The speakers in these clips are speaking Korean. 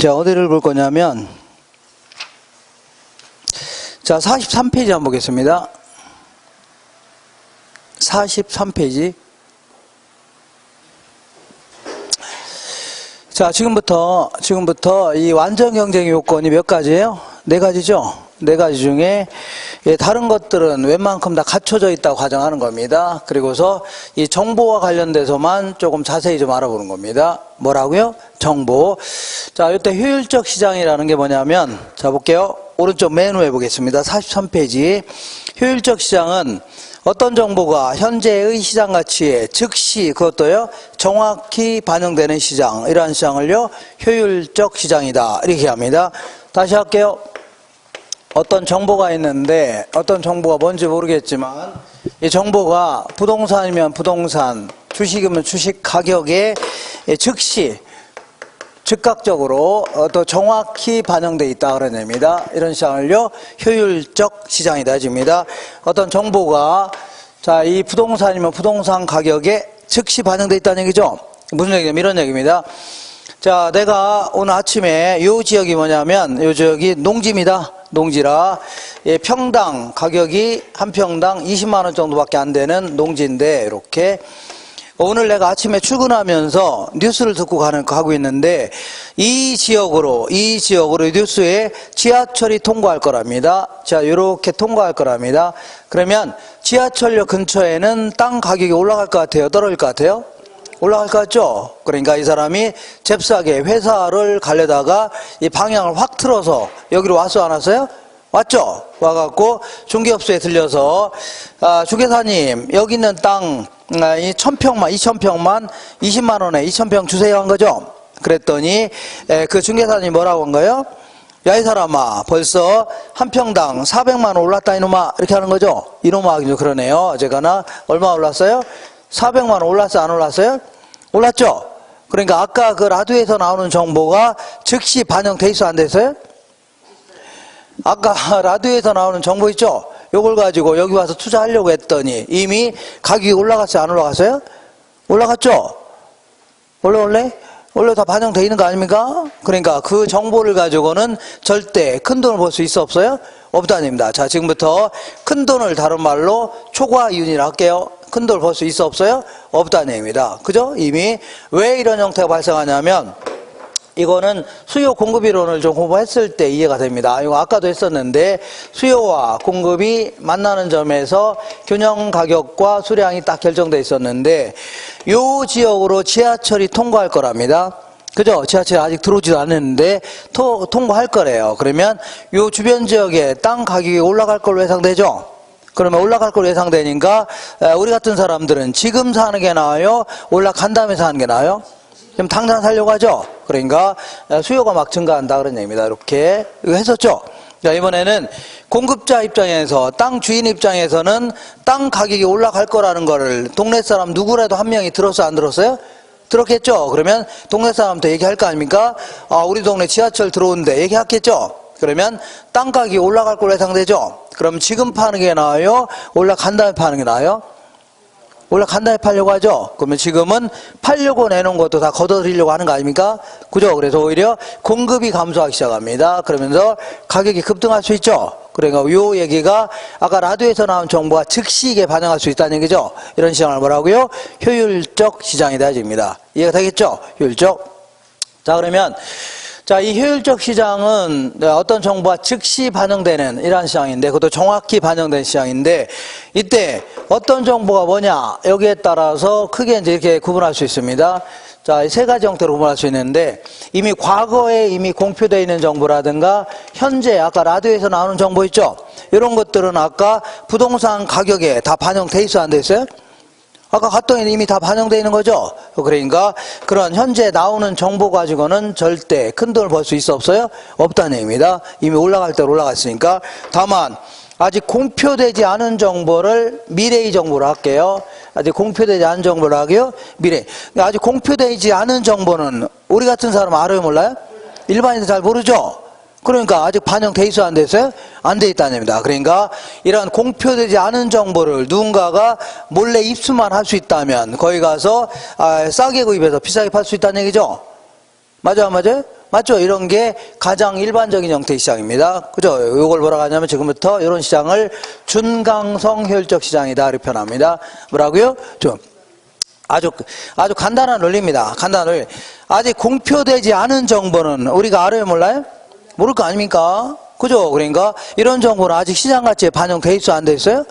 자, 어디를 볼 거냐면, 자, 43페이지 한번 보겠습니다. 43페이지. 자, 지금부터 이 완전 경쟁의 요건이 몇 가지예요? 네 가지죠? 네 가지 중에 다른 것들은 웬만큼 다 갖춰져 있다고 가정하는 겁니다. 그리고서 이 정보와 관련돼서만 조금 자세히 좀 알아보는 겁니다. 뭐라고요? 정보. 자, 이때 효율적 시장이라는 게 뭐냐면, 자, 볼게요. 오른쪽 맨 위에 보겠습니다. 43페이지. 효율적 시장은 어떤 정보가 현재의 시장 가치에 즉시, 그것도요, 정확히 반영되는 시장, 이러한 시장을요, 효율적 시장이다, 이렇게 합니다. 다시 할게요. 어떤 정보가 있는데, 어떤 정보가 뭔지 모르겠지만, 이 정보가 부동산이면 부동산, 주식이면 주식 가격에 즉시, 즉각적으로 또 정확히 반영되어 있다 그런 의미입니다. 이런 시장을요, 효율적 시장이다 해줍니다. 어떤 정보가, 자, 이 부동산이면 부동산 가격에 즉시 반영되어 있다는 얘기죠. 무슨 얘기냐면 이런 얘기입니다. 자, 내가 오늘 아침에 요 지역이 뭐냐면, 요 지역이 농지입니다. 농지라, 예, 평당 가격이 한 평당 20만원 정도밖에 안 되는 농지인데, 이렇게. 오늘 내가 아침에 출근하면서 뉴스를 듣고 가고 있는데, 이 지역으로 뉴스에 지하철이 통과할 거랍니다. 자, 요렇게 통과할 거랍니다. 그러면 지하철역 근처에는 땅 가격이 올라갈 것 같아요? 떨어질 것 같아요? 올라갈 것 같죠? 그러니까 이 사람이 잽싸게 회사를 가려다가 이 방향을 확 틀어서 여기로 왔어, 안 왔어요? 왔죠? 와갖고 중개업소에 들려서, 중개사님, 여기 있는 땅, 이 1000평만, 2000평만 20만원에 2000평 주세요 한 거죠? 그랬더니, 그 중개사님이 뭐라고 한 거예요? 야, 이 사람아, 벌써 한 평당 400만원 올랐다, 이놈아. 이렇게 하는 거죠? 이놈아 하긴 좀 그러네요. 어제가나, 얼마 올랐어요? 400만원 올랐어요? 안 올랐어요? 올랐죠? 그러니까 아까 그 라디오에서 나오는 정보가 즉시 반영돼 있어, 안 됐어요? 아까 라디오에서 나오는 정보 있죠? 요걸 가지고 여기 와서 투자하려고 했더니 이미 가격이 올라갔어요? 안 올라갔어요? 올라갔죠? 원래 다 반영되어 있는 거 아닙니까? 그러니까 그 정보를 가지고는 절대 큰 돈을 벌 수 있어, 없어요? 없다입니다. 자, 지금부터 큰 돈을 다른 말로 초과이윤이라 할게요. 큰 돈을 벌 수 있어, 없어요? 없다는 얘기입니다. 그죠? 이미 왜 이런 형태가 발생하냐면, 이거는 수요 공급 이론을 좀 공부했을 때 이해가 됩니다. 이거 아까도 했었는데, 수요와 공급이 만나는 점에서 균형 가격과 수량이 딱 결정돼 있었는데, 요 지역으로 지하철이 통과할 거랍니다. 그죠? 지하철이 아직 들어오지도 않았는데 통과할 거래요. 그러면 요 주변 지역에 땅 가격이 올라갈 걸로 예상되죠? 그러면 올라갈 걸로 예상되니까 우리 같은 사람들은 지금 사는 게 나아요? 올라간 다음에 사는 게 나아요? 그럼 당장 살려고 하죠? 그러니까 수요가 막 증가한다 그런 얘기입니다. 이렇게 이거 했었죠? 자, 이번에는 공급자 입장에서, 땅 주인 입장에서는 땅 가격이 올라갈 거라는 거를 동네 사람 누구라도 한 명이 들었어요, 안 들었어요? 들었겠죠? 그러면 동네 사람한테 얘기할 거 아닙니까? 아, 우리 동네 지하철 들어오는데 얘기했겠죠? 그러면 땅 가격이 올라갈 걸로 예상되죠? 그럼 지금 파는 게 나아요? 올라간 다음에 파는 게 나아요? 올라간 다음에 팔려고 하죠? 그러면 지금은 팔려고 내놓은 것도 다 걷어들이려고 하는 거 아닙니까? 그죠? 그래서 오히려 공급이 감소하기 시작합니다. 그러면서 가격이 급등할 수 있죠? 그러니까 요 얘기가 아까 라디오에서 나온 정보가 즉시 이게 반영할 수 있다는 얘기죠? 이런 시장을 뭐라고요? 효율적 시장이다 입니다. 이해가 되겠죠? 효율적. 자, 그러면 자, 이 효율적 시장은 어떤 정보가 즉시 반영되는 이러한 시장인데, 그것도 정확히 반영된 시장인데, 이때 어떤 정보가 뭐냐, 여기에 따라서 크게 이제 이렇게 구분할 수 있습니다. 자, 세 가지 형태로 구분할 수 있는데, 이미 과거에 이미 공표되어 있는 정보라든가, 현재 아까 라디오에서 나오는 정보 있죠? 이런 것들은 아까 부동산 가격에 다 반영돼 있어, 안 돼 있어요? 아까 갔더니 이미 다 반영되어 있는 거죠? 그러니까 그런 현재 나오는 정보 가지고는 절대 큰 돈을 벌 수 있어, 없어요? 없다는 얘기입니다. 이미 올라갈 때 올라갔으니까. 다만 아직 공표되지 않은 정보를 미래의 정보로 할게요. 아직 공표되지 않은 정보로 하고요. 미래. 아직 공표되지 않은 정보는 우리 같은 사람 알아요, 몰라요? 일반인들 잘 모르죠? 그러니까 아직 반영돼 있어요, 안 됐어요? 안 돼 있다는 얘기입니다. 그러니까 이런 공표되지 않은 정보를 누군가가 몰래 입수만 할 수 있다면 거기 가서 싸게 구입해서 비싸게 팔 수 있다는 얘기죠. 맞아요, 안 맞아요? 맞죠? 이런 게 가장 일반적인 형태의 시장입니다. 그죠? 이걸 뭐라고 하냐면 지금부터 이런 시장을 준강성 효율적 시장이다 이렇게 표현합니다. 뭐라고요? 아주 간단한 논리입니다. 간단한 논리. 아직 공표되지 않은 정보는 우리가 알아요, 몰라요? 모를 거 아닙니까? 그죠? 그러니까 이런 정보는 아직 시장 가치에 반영돼 있어, 안 돼 있어요?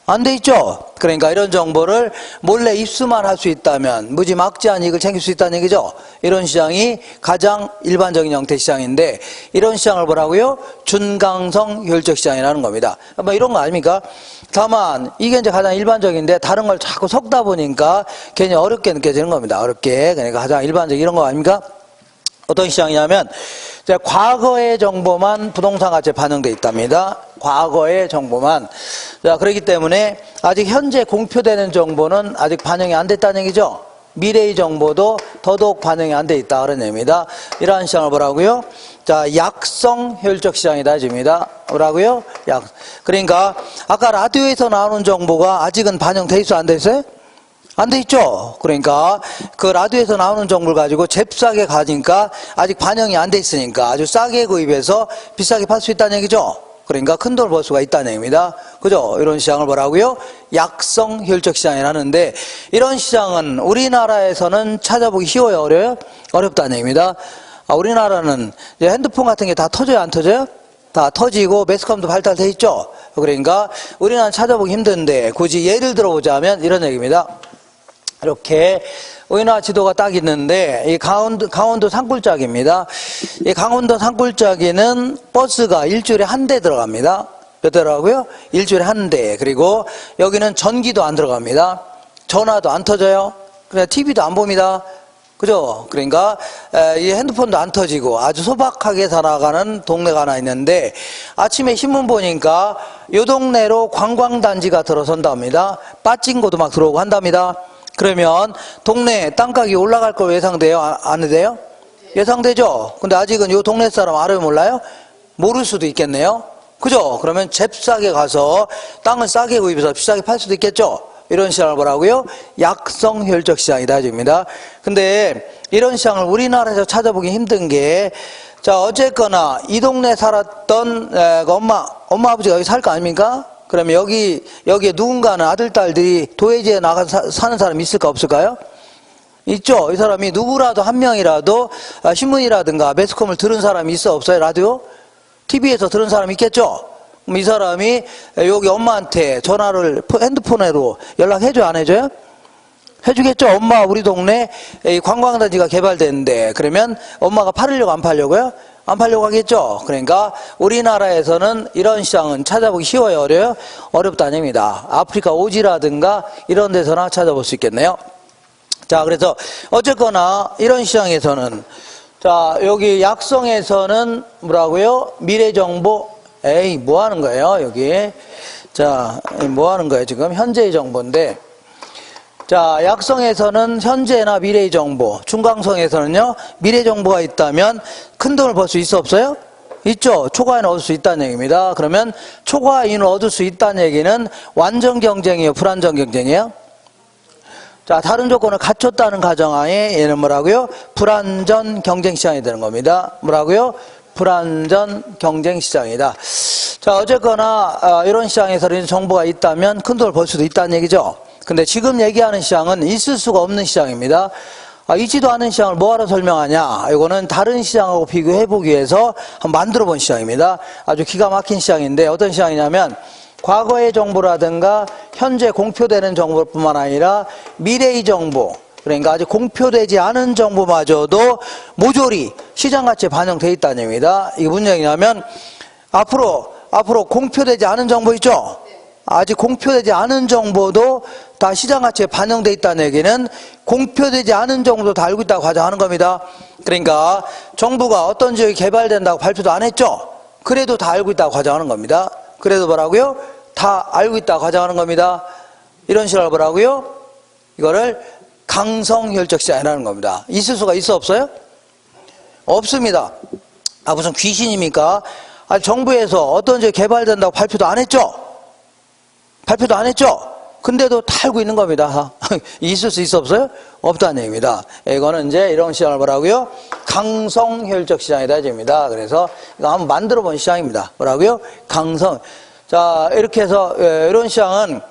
안 돼 있죠? 그러니까 이런 정보를 몰래 입수만 할 수 있다면 무지막지한 이익을 챙길 수 있다는 얘기죠. 이런 시장이 가장 일반적인 형태의 시장인데 이런 시장을 뭐라고요? 준강성 효율적 시장이라는 겁니다. 뭐 이런 거 아닙니까? 다만 이게 이제 가장 일반적인데 다른 걸 자꾸 섞다 보니까 괜히 어렵게 느껴지는 겁니다. 어렵게. 그러니까 가장 일반적 이런 거 아닙니까? 어떤 시장이냐면 과거의 정보만 부동산 가치에 반영되어 있답니다. 과거의 정보만. 자, 그렇기 때문에 아직 현재 공표되는 정보는 아직 반영이 안 됐다는 얘기죠. 미래의 정보도 더더욱 반영이 안 돼 있다 그런 얘기입니다. 이러한 시장을 뭐라고요? 자, 약성 효율적 시장이다 집니다. 뭐라고요? 그러니까 아까 라디오에서 나오는 정보가 아직은 반영돼 있어 안 돼 있어요? 안 돼 있죠. 그러니까 그 라디오에서 나오는 정보를 가지고 잽싸게 가니까 아직 반영이 안 돼 있으니까 아주 싸게 구입해서 비싸게 팔 수 있다는 얘기죠. 그러니까 큰 돈을 벌 수가 있다는 얘기입니다. 그죠? 이런 시장을 뭐라고요? 약성 효율적 시장이라는데 이런 시장은 우리나라에서는 찾아보기 쉬워요, 어려워요? 어렵다는 얘기입니다. 우리나라는 이제 핸드폰 같은 게 다 터져요, 안 터져요? 다 터지고 매스컴도 발달돼 있죠. 그러니까 우리나라는 찾아보기 힘든데 굳이 예를 들어보자면 이런 얘기입니다. 이렇게 우리나라 지도가 딱 있는데 이 강원도 산골짜기입니다. 이 강원도 산골짜기는 버스가 일주일에 한 대 들어갑니다. 몇 대라고요? 일주일에 한 대. 그리고 여기는 전기도 안 들어갑니다. 전화도 안 터져요. 그냥 TV도 안 봅니다. 그죠? 그러니까 이 핸드폰도 안 터지고 아주 소박하게 살아가는 동네가 하나 있는데 아침에 신문 보니까 이 동네로 관광단지가 들어선답니다. 빠찡고도 막 들어오고 한답니다. 그러면 동네 땅가격이 올라갈 거 예상돼요? 안 돼요? 예상되죠? 근데 아직은 이 동네 사람 알아요, 몰라요? 모를 수도 있겠네요. 그죠? 그러면 잽싸게 가서 땅을 싸게 구입해서 비싸게 팔 수도 있겠죠? 이런 시장을 뭐라고요? 약성 효율적 시장이다 입니다. 근데 이런 시장을 우리나라에서 찾아보기 힘든 게 자, 어쨌거나 이 동네 살았던 엄마 아버지가 여기 살 거 아닙니까? 그러면 여기에 누군가는 아들, 딸들이 도예지에 나가서 사는 사람이 있을까 없을까요? 있죠. 이 사람이 누구라도 한 명이라도 신문이라든가 매스컴을 들은 사람이 있어 없어요? 라디오? TV에서 들은 사람이 있겠죠? 그럼 이 사람이 여기 엄마한테 전화를 핸드폰으로 연락해줘요? 안 해줘요? 해주겠죠. 엄마 우리 동네 관광단지가 개발됐는데 그러면 엄마가 팔으려고 안 팔려고요? 안 팔려고 하겠죠. 그러니까 우리나라에서는 이런 시장은 찾아보기 쉬워요, 어려워요? 어렵다는 얘기입니다. 아프리카 오지라든가 이런 데서나 찾아볼 수 있겠네요. 자, 그래서 어쨌거나 이런 시장에서는 자, 여기 약성에서는 뭐라고요? 미래정보. 에이, 뭐 하는 거예요, 여기? 자, 뭐 하는 거예요, 지금? 현재의 정보인데. 자, 약성에서는 현재나 미래의 정보, 중강성에서는요, 미래 정보가 있다면 큰 돈을 벌 수 있어 없어요? 있죠. 초과인을 얻을 수 있다는 얘기입니다. 그러면 초과인을 얻을 수 있다는 얘기는 완전 경쟁이에요, 불완전 경쟁이에요? 자, 다른 조건을 갖췄다는 가정하에 얘는 뭐라고요? 불완전 경쟁 시장이 되는 겁니다. 뭐라고요? 불완전 경쟁 시장이다. 자, 어쨌거나 이런 시장에서는 정보가 있다면 큰 돈을 벌 수도 있다는 얘기죠. 근데 지금 얘기하는 시장은 있을 수가 없는 시장입니다. 있지도 않은 시장을 뭐하러 설명하냐? 이거는 다른 시장하고 비교해보기 위해서 한번 만들어본 시장입니다. 아주 기가 막힌 시장인데 어떤 시장이냐면 과거의 정보라든가 현재 공표되는 정보뿐만 아니라 미래의 정보, 그러니까 아직 공표되지 않은 정보마저도 모조리 시장 가치에 반영되어 있다는 얘기입니다. 이게 무슨 얘기냐면 앞으로 공표되지 않은 정보 있죠? 아직 공표되지 않은 정보도 다 시장 가치에 반영되어 있다는 얘기는 공표되지 않은 정보도 다 알고 있다고 가정하는 겁니다. 그러니까 정부가 어떤 지역이 개발된다고 발표도 안 했죠? 그래도 다 알고 있다고 가정하는 겁니다. 그래도 뭐라고요? 다 알고 있다고 가정하는 겁니다. 이런 식으로 뭐라고요? 이거를 강성효율적 시장이라는 겁니다. 있을 수가 있어 없어요? 없습니다. 무슨 귀신입니까? 정부에서 어떤 지역이 개발된다고 발표도 안 했죠? 발표도 안 했죠? 근데도 다 알고 있는 겁니다. 있을 수 있어 없어요? 없다는 얘기입니다. 이거는 이제 이런 시장을 뭐라고요? 강성 효율적 시장이다 됩니다. 그래서 이거 한번 만들어 본 시장입니다. 뭐라고요? 강성. 자, 이렇게 해서 이런 시장은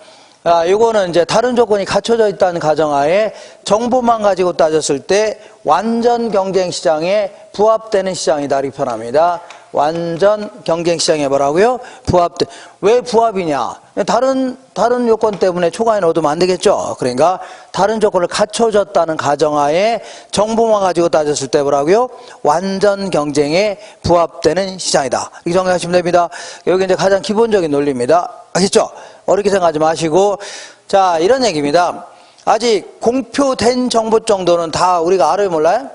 이거는 이제 다른 조건이 갖춰져 있다는 가정하에 정보만 가지고 따졌을 때 완전 경쟁 시장에 부합되는 시장이다 이렇게 표현합니다. 완전 경쟁 시장에 뭐라고요? 왜 부합이냐? 다른 요건 때문에 초과인을 얻으면 안 되겠죠? 그러니까 다른 조건을 갖춰졌다는 가정하에 정보만 가지고 따졌을 때 뭐라고요? 완전 경쟁에 부합되는 시장이다. 이렇게 정리하시면 됩니다. 여기 이제 가장 기본적인 논리입니다. 아시죠? 어렵게 생각하지 마시고. 자, 이런 얘기입니다. 아직 공표된 정보 정도는 다 우리가 알아요, 몰라요?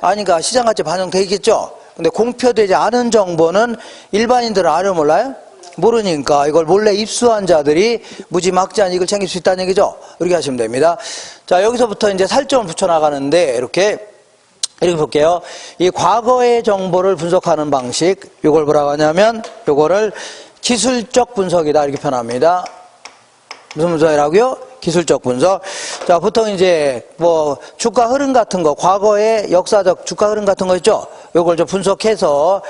아니까 시장가치에 반영돼 있겠죠? 근데 공표되지 않은 정보는 일반인들은 알아요, 몰라요? 모르니까 이걸 몰래 입수한 자들이 무지막지한 이익을 챙길 수 있다는 얘기죠. 이렇게 하시면 됩니다. 자, 여기서부터 이제 살점을 붙여나가는데 이렇게 볼게요. 이 과거의 정보를 분석하는 방식, 이걸 뭐라고 하냐면 요거를 기술적 분석이다 이렇게 표현합니다. 무슨 분석이라고요? 기술적 분석. 자, 보통 이제 뭐 주가 흐름 같은 거, 과거의 역사적 주가 흐름 같은 거 있죠? 요걸 좀 분석해서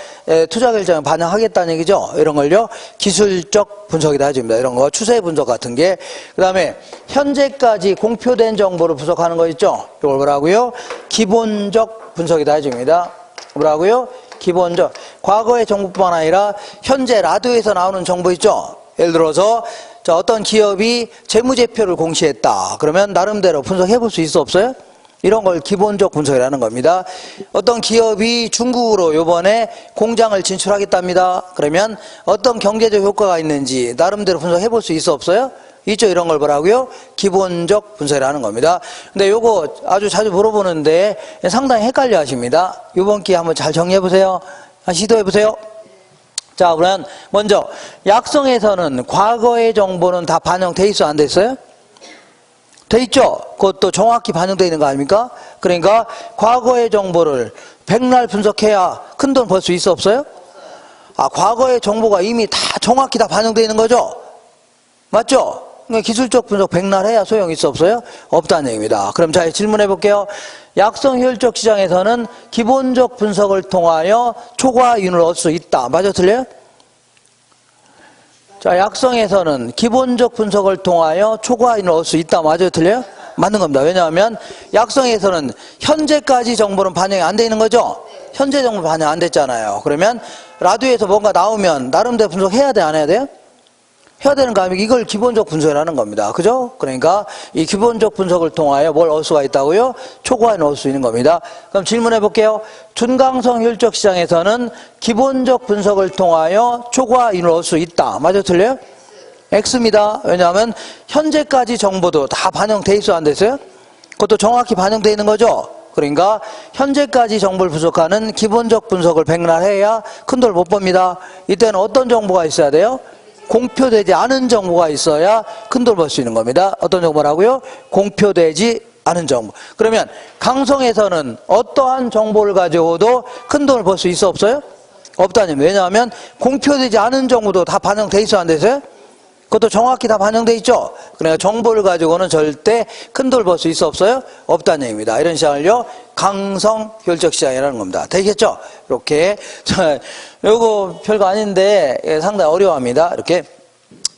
투자 결정에 반영하겠다는 얘기죠. 이런 걸요 기술적 분석이다 해줍니다. 이런 거 추세 분석 같은 게. 그다음에 현재까지 공표된 정보를 분석하는 거 있죠. 이걸 뭐라고요? 기본적 분석이다 해줍니다. 뭐라고요? 기본적. 과거의 정보뿐만 아니라 현재 라디오에서 나오는 정보 있죠. 예를 들어서 자, 어떤 기업이 재무제표를 공시했다. 그러면 나름대로 분석해 볼 수 있어 없어요? 이런 걸 기본적 분석이라는 겁니다. 어떤 기업이 중국으로 요번에 공장을 진출하겠답니다. 그러면 어떤 경제적 효과가 있는지 나름대로 분석해 볼 수 있어 없어요? 있죠. 이런 걸 뭐라고요? 기본적 분석이라는 겁니다. 근데 요거 아주 자주 물어보는데 상당히 헷갈려 하십니다. 요번 기회에 한번 잘 정리해 보세요. 시도해 보세요. 자, 그러면 먼저 약성에서는 과거의 정보는 다 반영돼 있어 안 돼 있어요? 돼 있죠? 그것도 정확히 반영되어 있는 거 아닙니까? 그러니까 과거의 정보를 백날 분석해야 큰돈 벌 수 있어 없어요? 과거의 정보가 이미 다 정확히 다 반영되어 있는 거죠? 맞죠? 그러니까 기술적 분석 백날 해야 소용이 있어 없어요? 없다는 얘기입니다. 그럼 자, 질문해 볼게요. 약성 효율적 시장에서는 기본적 분석을 통하여 초과이윤을 얻을 수 있다. 맞아, 틀려요? 자, 약성에서는 기본적 분석을 통하여 초과이윤을 얻을 수 있다. 맞아, 틀려요? 맞는 겁니다. 왜냐하면 약성에서는 현재까지 정보는 반영이 안 돼 있는 거죠? 현재 정보 반영 안 됐잖아요. 그러면 라디오에서 뭔가 나오면 나름대로 분석해야 돼, 안 해야 돼요? 해야 되는 거 아니면 이걸 기본적 분석이라는 겁니다. 그죠? 그러니까 이 기본적 분석을 통하여 뭘 얻을 수가 있다고요? 초과이윤을 얻을 수 있는 겁니다. 그럼 질문해 볼게요. 준강성 효율적 시장에서는 기본적 분석을 통하여 초과이윤을 얻을 수 있다. 맞아, 틀려요? X입니다. 왜냐하면 현재까지 정보도 다 반영돼 있어 안 됐어요? 그것도 정확히 반영돼 있는 거죠? 그러니까 현재까지 정보를 분석하는 기본적 분석을 백날 해야 큰 돈을 못 법니다. 이때는 어떤 정보가 있어야 돼요? 공표되지 않은 정보가 있어야 큰 돈을 벌 수 있는 겁니다. 어떤 정보라고요? 공표되지 않은 정보. 그러면 강성에서는 어떠한 정보를 가지고도 큰 돈을 벌 수 있어 없어요? 없다니. 왜냐하면 공표되지 않은 정보도 다 반영돼 있어 안 돼서요? 그것도 정확히 다 반영돼 있죠? 그러니까 정보를 가지고는 절대 큰 돈을 벌 수 있어 없어요? 없다는 얘기입니다. 이런 시장을요 강성 효율적 시장이라는 겁니다. 되겠죠? 이렇게. 자, 요거 별거 아닌데 상당히 어려워합니다. 이렇게.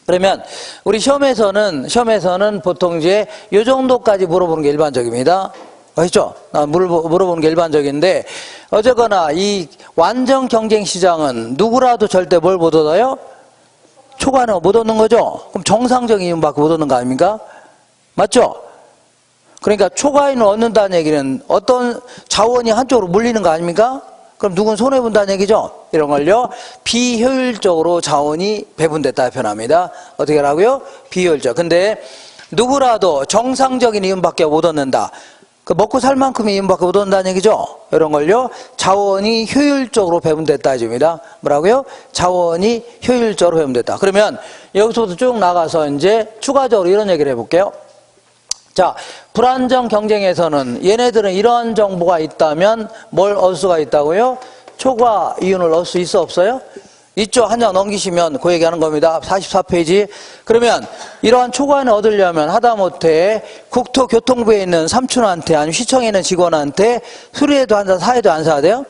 그러면 우리 시험에서는 보통 이제 요 정도까지 물어보는 게 일반적입니다. 아시죠? 물어보는 게 일반적인데 어쨌거나 이 완전 경쟁 시장은 누구라도 절대 뭘 못 얻어요? 초과는 못 얻는 거죠? 그럼 정상적인 이윤밖에 못 얻는 거 아닙니까? 맞죠? 그러니까 초과이윤을 얻는다는 얘기는 어떤 자원이 한쪽으로 몰리는 거 아닙니까? 그럼 누군 손해본다는 얘기죠? 이런 걸요 비효율적으로 자원이 배분됐다 표현합니다. 어떻게 하라고요? 비효율적. 근데 누구라도 정상적인 이윤밖에 못 얻는다. 그 먹고 살 만큼의 이윤밖에 못 얻는다는 얘기죠? 이런 걸요 자원이 효율적으로 배분됐다 해줍니다. 뭐라고요? 자원이 효율적으로 배분됐다. 그러면 여기서부터 쭉 나가서 이제 추가적으로 이런 얘기를 해볼게요. 자, 불안정 경쟁에서는 얘네들은 이러한 정보가 있다면 뭘 얻을 수가 있다고요? 초과 이윤을 얻을 수 있어 없어요? 있죠? 한 장 넘기시면 그 얘기하는 겁니다. 44페이지. 그러면 이러한 초과인을 얻으려면 하다못해 국토교통부에 있는 삼촌한테 아니면 시청에 있는 직원한테 수리해도 한 장 사야도 안 사야 돼요?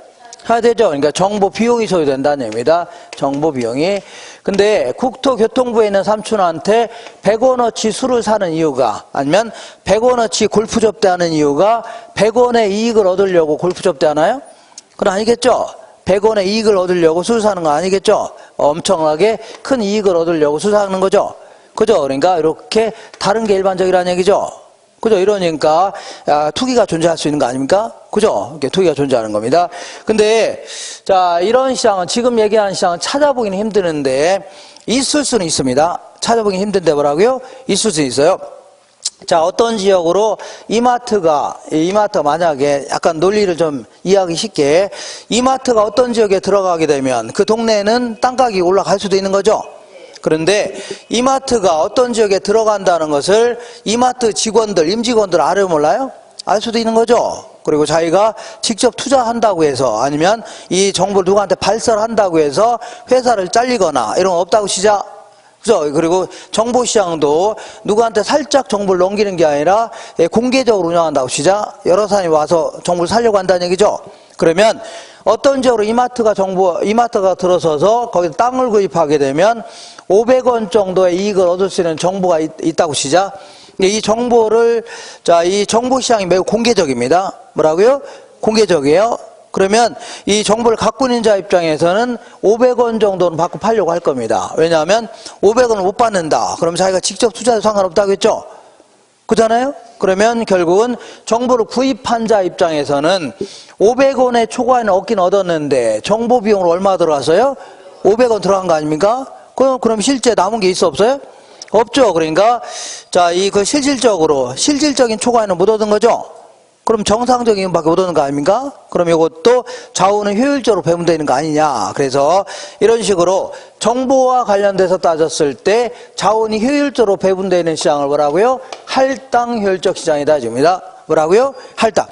사야 되죠. 그러니까 정보 비용이 소요된다는 얘기입니다. 정보 비용이. 근데 국토교통부에 있는 삼촌한테 100원어치 술을 사는 이유가, 아니면 100원어치 골프 접대하는 이유가 100원의 이익을 얻으려고 골프 접대하나요? 그건 아니겠죠. 100원의 이익을 얻으려고 술 사는 거 아니겠죠. 엄청나게 큰 이익을 얻으려고 술 사는 거죠. 그죠? 그러니까 이렇게 다른 게 일반적이라는 얘기죠. 그죠? 이러니까 투기가 존재할 수 있는 거 아닙니까? 그죠? 이렇게 투기가 존재하는 겁니다. 근데 자, 이런 시장은, 지금 얘기하는 시장은 찾아보기는 힘드는데 있을 수는 있습니다. 찾아보기 힘든데 뭐라고요? 있을 수 있어요. 자, 어떤 지역으로 이마트가 만약에 약간 논리를 좀 이해하기 쉽게, 이마트가 어떤 지역에 들어가게 되면 그 동네는 땅가격이 올라갈 수도 있는 거죠. 그런데 이마트가 어떤 지역에 들어간다는 것을 이마트 직원들, 임직원들 알아요, 몰라요? 알 수도 있는 거죠. 그리고 자기가 직접 투자한다고 해서, 아니면 이 정보를 누구한테 발설을 한다고 해서 회사를 잘리거나 이런 거 없다고 시작. 그죠? 그리고 정보시장도 누구한테 살짝 정보를 넘기는 게 아니라 공개적으로 운영한다고 시작. 여러 사람이 와서 정보를 살려고 한다는 얘기죠. 그러면 어떤 지역으로 이마트가 들어서서 거기서 땅을 구입하게 되면 500원 정도의 이익을 얻을 수 있는 정보가 있다고 시작. 이 정보를, 자, 이 정보시장이 매우 공개적입니다. 뭐라고요? 공개적이에요. 그러면 이 정보를 갖고 있는 자 입장에서는 500원 정도는 받고 팔려고 할 겁니다. 왜냐하면 500원을 못 받는다. 그럼 자기가 직접 투자해도 상관없다고 했죠? 그잖아요? 그러면 결국은 정보를 구입한 자 입장에서는 500원의 초과인을 얻긴 얻었는데 정보 비용으로 얼마 들어갔어요? 500원 들어간 거 아닙니까? 그럼 실제 남은 게 있어 없어요? 없죠. 그러니까 자, 그 실질적인 초과인은 못 얻은 거죠? 그럼 정상적인 밖에 못 얻는 거 아닙니까? 그럼 이것도 좌우는 효율적으로 배분되는 거 아니냐. 그래서 이런 식으로 정보와 관련돼서 따졌을 때 자원이 효율적으로 배분되는 시장을 뭐라고요? 할당 효율적 시장이다 줍니다. 뭐라고요? 할당.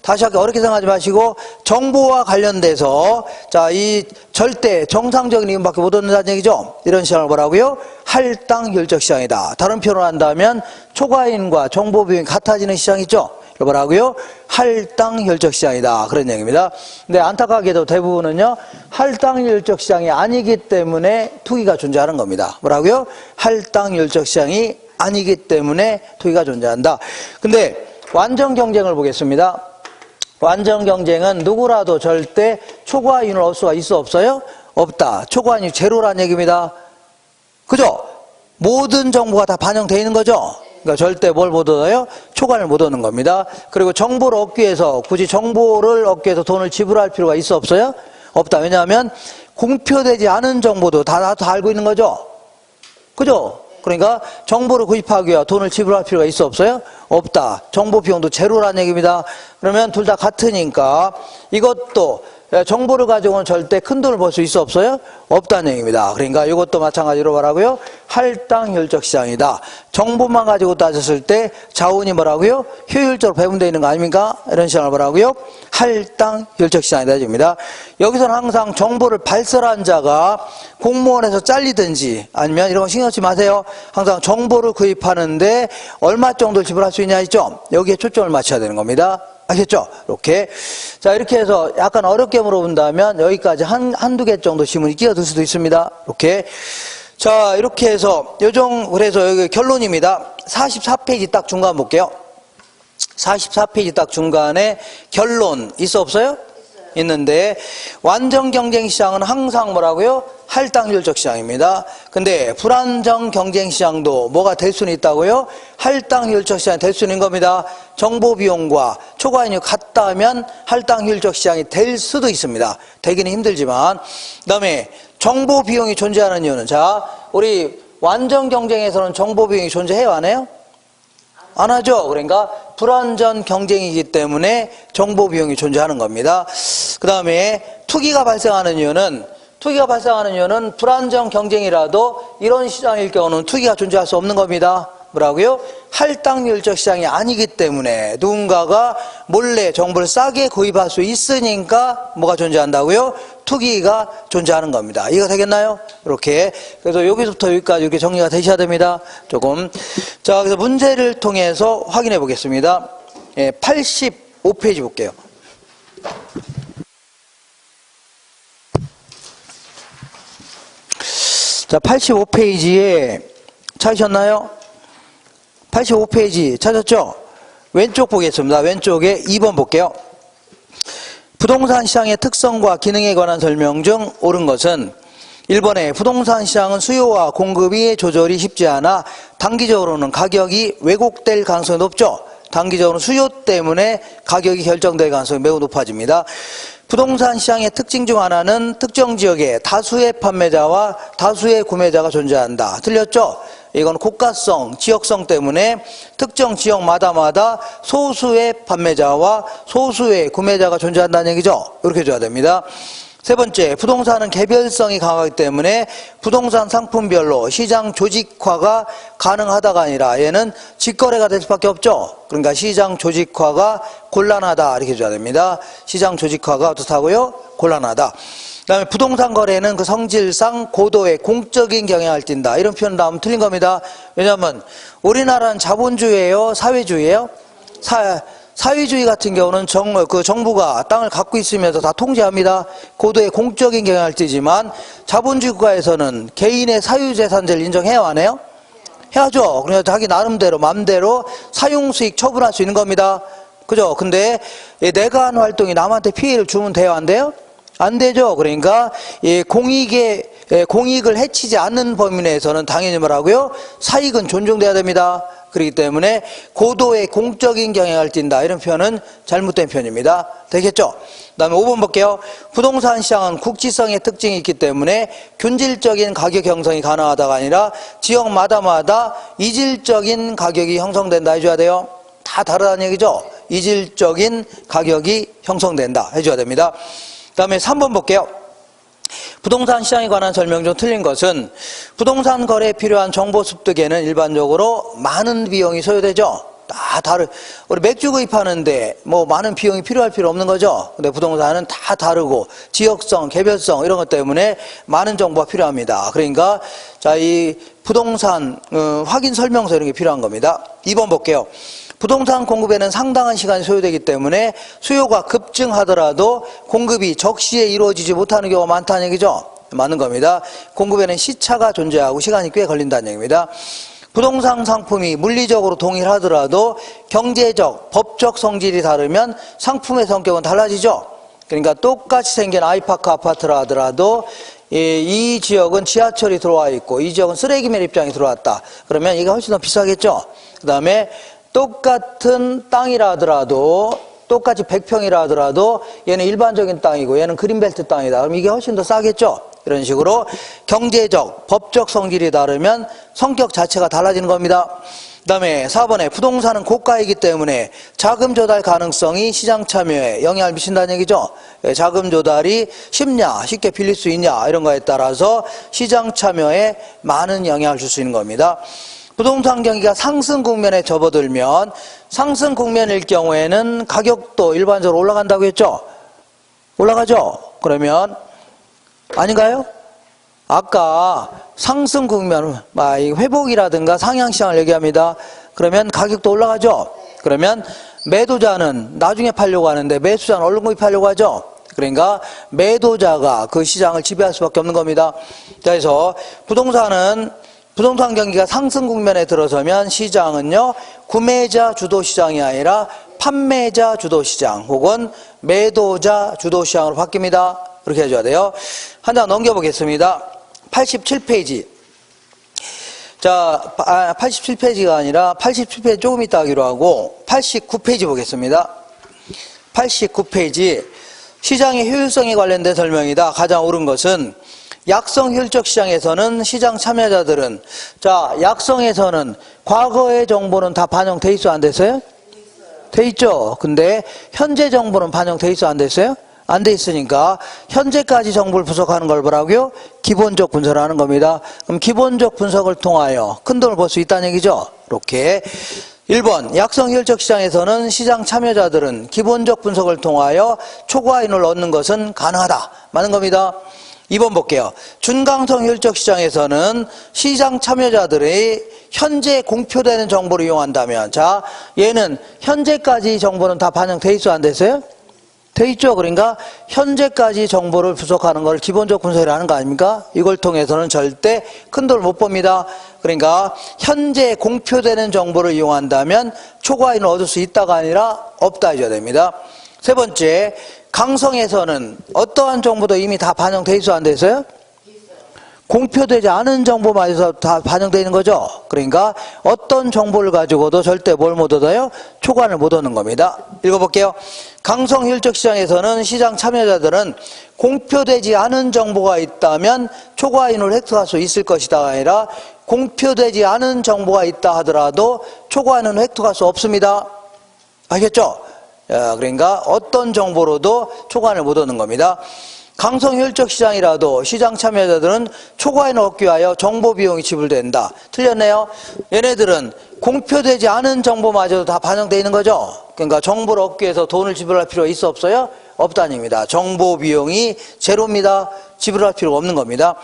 다시 할게요. 어렵게 생각하지 마시고, 정보와 관련돼서 자, 이 절대 정상적인 이윤밖에 못 얻는다는 얘기죠. 이런 시장을 뭐라고요? 할당 효율적 시장이다. 다른 표현을 한다면 초과인과 정보 비용이 같아지는 시장이죠. 뭐라고요? 할당 효율적 시장이다. 그런 얘기입니다. 근데 안타깝게도 대부분은요, 할당 효율적 시장이 아니기 때문에 투기가 존재하는 겁니다. 뭐라고요? 할당 효율적 시장이 아니기 때문에 투기가 존재한다. 근데 완전 경쟁을 보겠습니다. 완전 경쟁은 누구라도 절대 초과이윤을 얻을 수가 있어 없어요? 없다. 초과이윤이 제로라는 얘기입니다. 그죠? 모든 정보가 다 반영되어 있는 거죠? 그러니까 절대 뭘 못 얻어요? 초과를 못 얻는 겁니다. 그리고 정보를 얻기 위해서, 굳이 정보를 얻기 위해서 돈을 지불할 필요가 있어 없어요? 없다. 왜냐하면 공표되지 않은 정보도 다 알고 있는 거죠? 그죠? 그러니까 정보를 구입하기 위해 돈을 지불할 필요가 있어 없어요? 없다. 정보 비용도 제로라는 얘기입니다. 그러면 둘 다 같으니까 이것도 정보를 가지고는 절대 큰 돈을 벌 수 있어 없어요? 없다는 얘기입니다. 그러니까 이것도 마찬가지로 뭐라고요? 할당 효율적 시장이다. 정보만 가지고 따졌을 때 자원이 뭐라고요? 효율적으로 배분되어 있는 거 아닙니까? 이런 시장을 뭐라고요? 할당 효율적 시장이다 입니다. 여기서는 항상 정보를 발설한 자가 공무원에서 잘리든지 아니면 이런 거 신경 쓰지 마세요. 항상 정보를 구입하는데 얼마 정도를 지불할 수 있냐 했죠? 여기에 초점을 맞춰야 되는 겁니다. 아시겠죠? 이렇게. 자, 이렇게 해서 약간 어렵게 물어본다면 여기까지 한두 개 정도 지문이 끼어들 수도 있습니다. 이렇게. 자, 이렇게 해서 그래서 여기 결론입니다. 44페이지 딱 중간 볼게요. 44페이지 딱 중간에 결론 있어 없어요? 있는데 완전 경쟁 시장은 항상 뭐라고요? 할당 효율적 시장입니다. 근데 불안정 경쟁 시장도 뭐가 될 수는 있다고요? 할당 효율적 시장이 될 수 있는 겁니다. 정보 비용과 초과이윤이 같다면 할당 효율적 시장이 될 수도 있습니다. 되기는 힘들지만. 그다음에 정보 비용이 존재하는 이유는, 자, 우리 완전 경쟁에서는 정보 비용이 존재해요, 안 해요? 안 하죠. 그러니까 불완전 경쟁이기 때문에 정보 비용이 존재하는 겁니다. 그 다음에 투기가 발생하는 이유는 불완전 경쟁이라도 이런 시장일 경우는 투기가 존재할 수 없는 겁니다. 뭐라고요? 할당 효율적 시장이 아니기 때문에 누군가가 몰래 정보를 싸게 구입할 수 있으니까 뭐가 존재한다고요? 투기가 존재하는 겁니다. 이해가 되겠나요? 이렇게. 그래서 여기서부터 여기까지 이렇게 정리가 되셔야 됩니다. 조금. 자, 그래서 문제를 통해서 확인해 보겠습니다. 85페이지 볼게요. 자, 85페이지에 찾으셨나요? 85페이지 찾았죠? 왼쪽 보겠습니다. 왼쪽에 2번 볼게요. 부동산 시장의 특성과 기능에 관한 설명 중 옳은 것은 1번에 부동산 시장은 수요와 공급이 조절이 쉽지 않아 단기적으로는 가격이 왜곡될 가능성이 높죠. 단기적으로 수요 때문에 가격이 결정될 가능성이 매우 높아집니다. 부동산 시장의 특징 중 하나는 특정 지역에 다수의 판매자와 다수의 구매자가 존재한다. 틀렸죠? 이건 고가성, 지역성 때문에 특정 지역마다 소수의 판매자와 소수의 구매자가 존재한다는 얘기죠. 이렇게 줘야 됩니다. 세 번째, 부동산은 개별성이 강하기 때문에 부동산 상품별로 시장 조직화가 가능하다가 아니라 얘는 직거래가 될 수밖에 없죠. 그러니까 시장 조직화가 곤란하다 이렇게 줘야 됩니다. 시장 조직화가 어떻다고요? 곤란하다. 그다음에 부동산 거래는 그 성질상 고도의 공적인 경향을 띈다. 이런 표현 나오면 틀린 겁니다. 왜냐하면 우리나라는 자본주의예요? 사회주의예요? 사회주의 같은 경우는 정부가 땅을 갖고 있으면서 다 통제합니다. 고도의 공적인 경향을 띠지만 자본주의 국가에서는 개인의 사유재산제를 인정해요? 안 해요? 해야죠. 그래서 자기 나름대로 마음대로 사용수익 처분할 수 있는 겁니다. 그죠? 근데 내가 한 활동이 남한테 피해를 주면 돼요? 안 돼요? 안 되죠. 그러니까 공익을 해치지 않는 범위 내에서는 당연히 뭐라고요? 사익은 존중돼야 됩니다. 그렇기 때문에 고도의 공적인 경향을 띈다. 이런 표현은 잘못된 표현입니다. 되겠죠? 그 다음에 5번 볼게요. 부동산 시장은 국지성의 특징이 있기 때문에 균질적인 가격 형성이 가능하다가 아니라 지역마다 이질적인 가격이 형성된다 해줘야 돼요. 다 다르다는 얘기죠? 이질적인 가격이 형성된다 해줘야 됩니다. 그 다음에 3번 볼게요. 부동산 시장에 관한 설명 중 틀린 것은 부동산 거래에 필요한 정보 습득에는 일반적으로 많은 비용이 소요되죠. 우리 맥주 구입하는데 뭐 많은 비용이 필요할 필요 없는 거죠. 근데 부동산은 다 다르고 지역성, 개별성 이런 것 때문에 많은 정보가 필요합니다. 그러니까 자, 이 부동산 확인 설명서 이런 게 필요한 겁니다. 2번 볼게요. 부동산 공급에는 상당한 시간이 소요되기 때문에 수요가 급증하더라도 공급이 적시에 이루어지지 못하는 경우가 많다는 얘기죠. 맞는 겁니다. 공급에는 시차가 존재하고 시간이 꽤 걸린다는 얘기입니다. 부동산 상품이 물리적으로 동일하더라도 경제적, 법적 성질이 다르면 상품의 성격은 달라지죠. 그러니까 똑같이 생긴 아이파크 아파트라 하더라도 이 지역은 지하철이 들어와 있고 이 지역은 쓰레기 매립장이 들어왔다. 그러면 이게 훨씬 더 비싸겠죠. 그 다음에 똑같은 땅이라 하더라도 똑같이 100평이라 하더라도 얘는 일반적인 땅이고 얘는 그린벨트 땅이다. 그럼 이게 훨씬 더 싸겠죠. 이런 식으로 경제적, 법적 성질이 다르면 성격 자체가 달라지는 겁니다. 그 다음에 4번에 부동산은 고가이기 때문에 자금 조달 가능성이 시장 참여에 영향을 미친다는 얘기죠. 자금 조달이 쉽냐, 쉽게 빌릴 수 있냐 이런 거에 따라서 시장 참여에 많은 영향을 줄 수 있는 겁니다. 부동산 경기가 상승 국면에 접어들면 상승 국면일 경우에는 가격도 일반적으로 올라간다고 했죠? 올라가죠? 그러면 아닌가요? 아까 상승 국면, 회복이라든가 상향시장을 얘기합니다. 그러면 가격도 올라가죠? 그러면 매도자는 나중에 팔려고 하는데 매수자는 얼른 구입하려고 하죠? 그러니까 매도자가 그 시장을 지배할 수밖에 없는 겁니다. 그래서 부동산 경기가 상승 국면에 들어서면 시장은요, 구매자 주도 시장이 아니라 판매자 주도 시장 혹은 매도자 주도 시장으로 바뀝니다. 그렇게 해줘야 돼요. 한 장 넘겨보겠습니다. 87페이지. 자, 87페이지가 아니라 87페이지 조금 이따 하기로 하고 89페이지 보겠습니다. 89페이지. 시장의 효율성에 관련된 설명이다. 가장 옳은 것은 약성 효율적 시장에서는 시장 참여자들은 자, 약성에서는 과거의 정보는 다 반영돼 있어 안 됐어요? 돼 있죠. 근데 현재 정보는 반영돼 있어 안 됐어요? 안 돼 있으니까 현재까지 정보를 분석하는 걸 뭐라고요? 기본적 분석을 하는 겁니다. 그럼 기본적 분석을 통하여 큰 돈을 벌 수 있다는 얘기죠. 이렇게 1번 약성효율적 시장에서는 시장 참여자들은 기본적 분석을 통하여 초과인을 얻는 것은 가능하다. 맞는 겁니다. 2번 볼게요. 준강성 효율적 시장에서는 시장 참여자들의 현재 공표되는 정보를 이용한다면, 자, 얘는 현재까지 정보는 다 반영돼 있어 안 됐어요? 돼 있죠. 그러니까 현재까지 정보를 분석하는 걸 기본적 분석이라고 하는 거 아닙니까? 이걸 통해서는 절대 큰 돈을 못 법니다. 그러니까 현재 공표되는 정보를 이용한다면 초과인을 얻을 수 있다가 아니라 없다 해줘야 됩니다. 세 번째, 강성에서는 어떠한 정보도 이미 다 반영돼 있어 안 돼서요? 공표되지 않은 정보마저도 다 반영되어 있는 거죠. 그러니까 어떤 정보를 가지고도 절대 뭘 못 얻어요? 초과를 못 얻는 겁니다. 읽어볼게요. 강성효율적 시장에서는 시장 참여자들은 공표되지 않은 정보가 있다면 초과인을 획득할 수 있을 것이다 아니라 공표되지 않은 정보가 있다 하더라도 초과인은 획득할 수 없습니다. 알겠죠? 그러니까 어떤 정보로도 초과인을 못 얻는 겁니다. 강성효율적 시장이라도 시장 참여자들은 초과인을 얻기 위하여 정보 비용이 지불된다. 틀렸네요. 얘네들은 공표되지 않은 정보마저도 다 반영되어 있는 거죠. 그러니까 정보를 얻기 위해서 돈을 지불할 필요가 있어 없어요? 없다입니다. 정보 비용이 제로입니다. 지불할 필요가 없는 겁니다.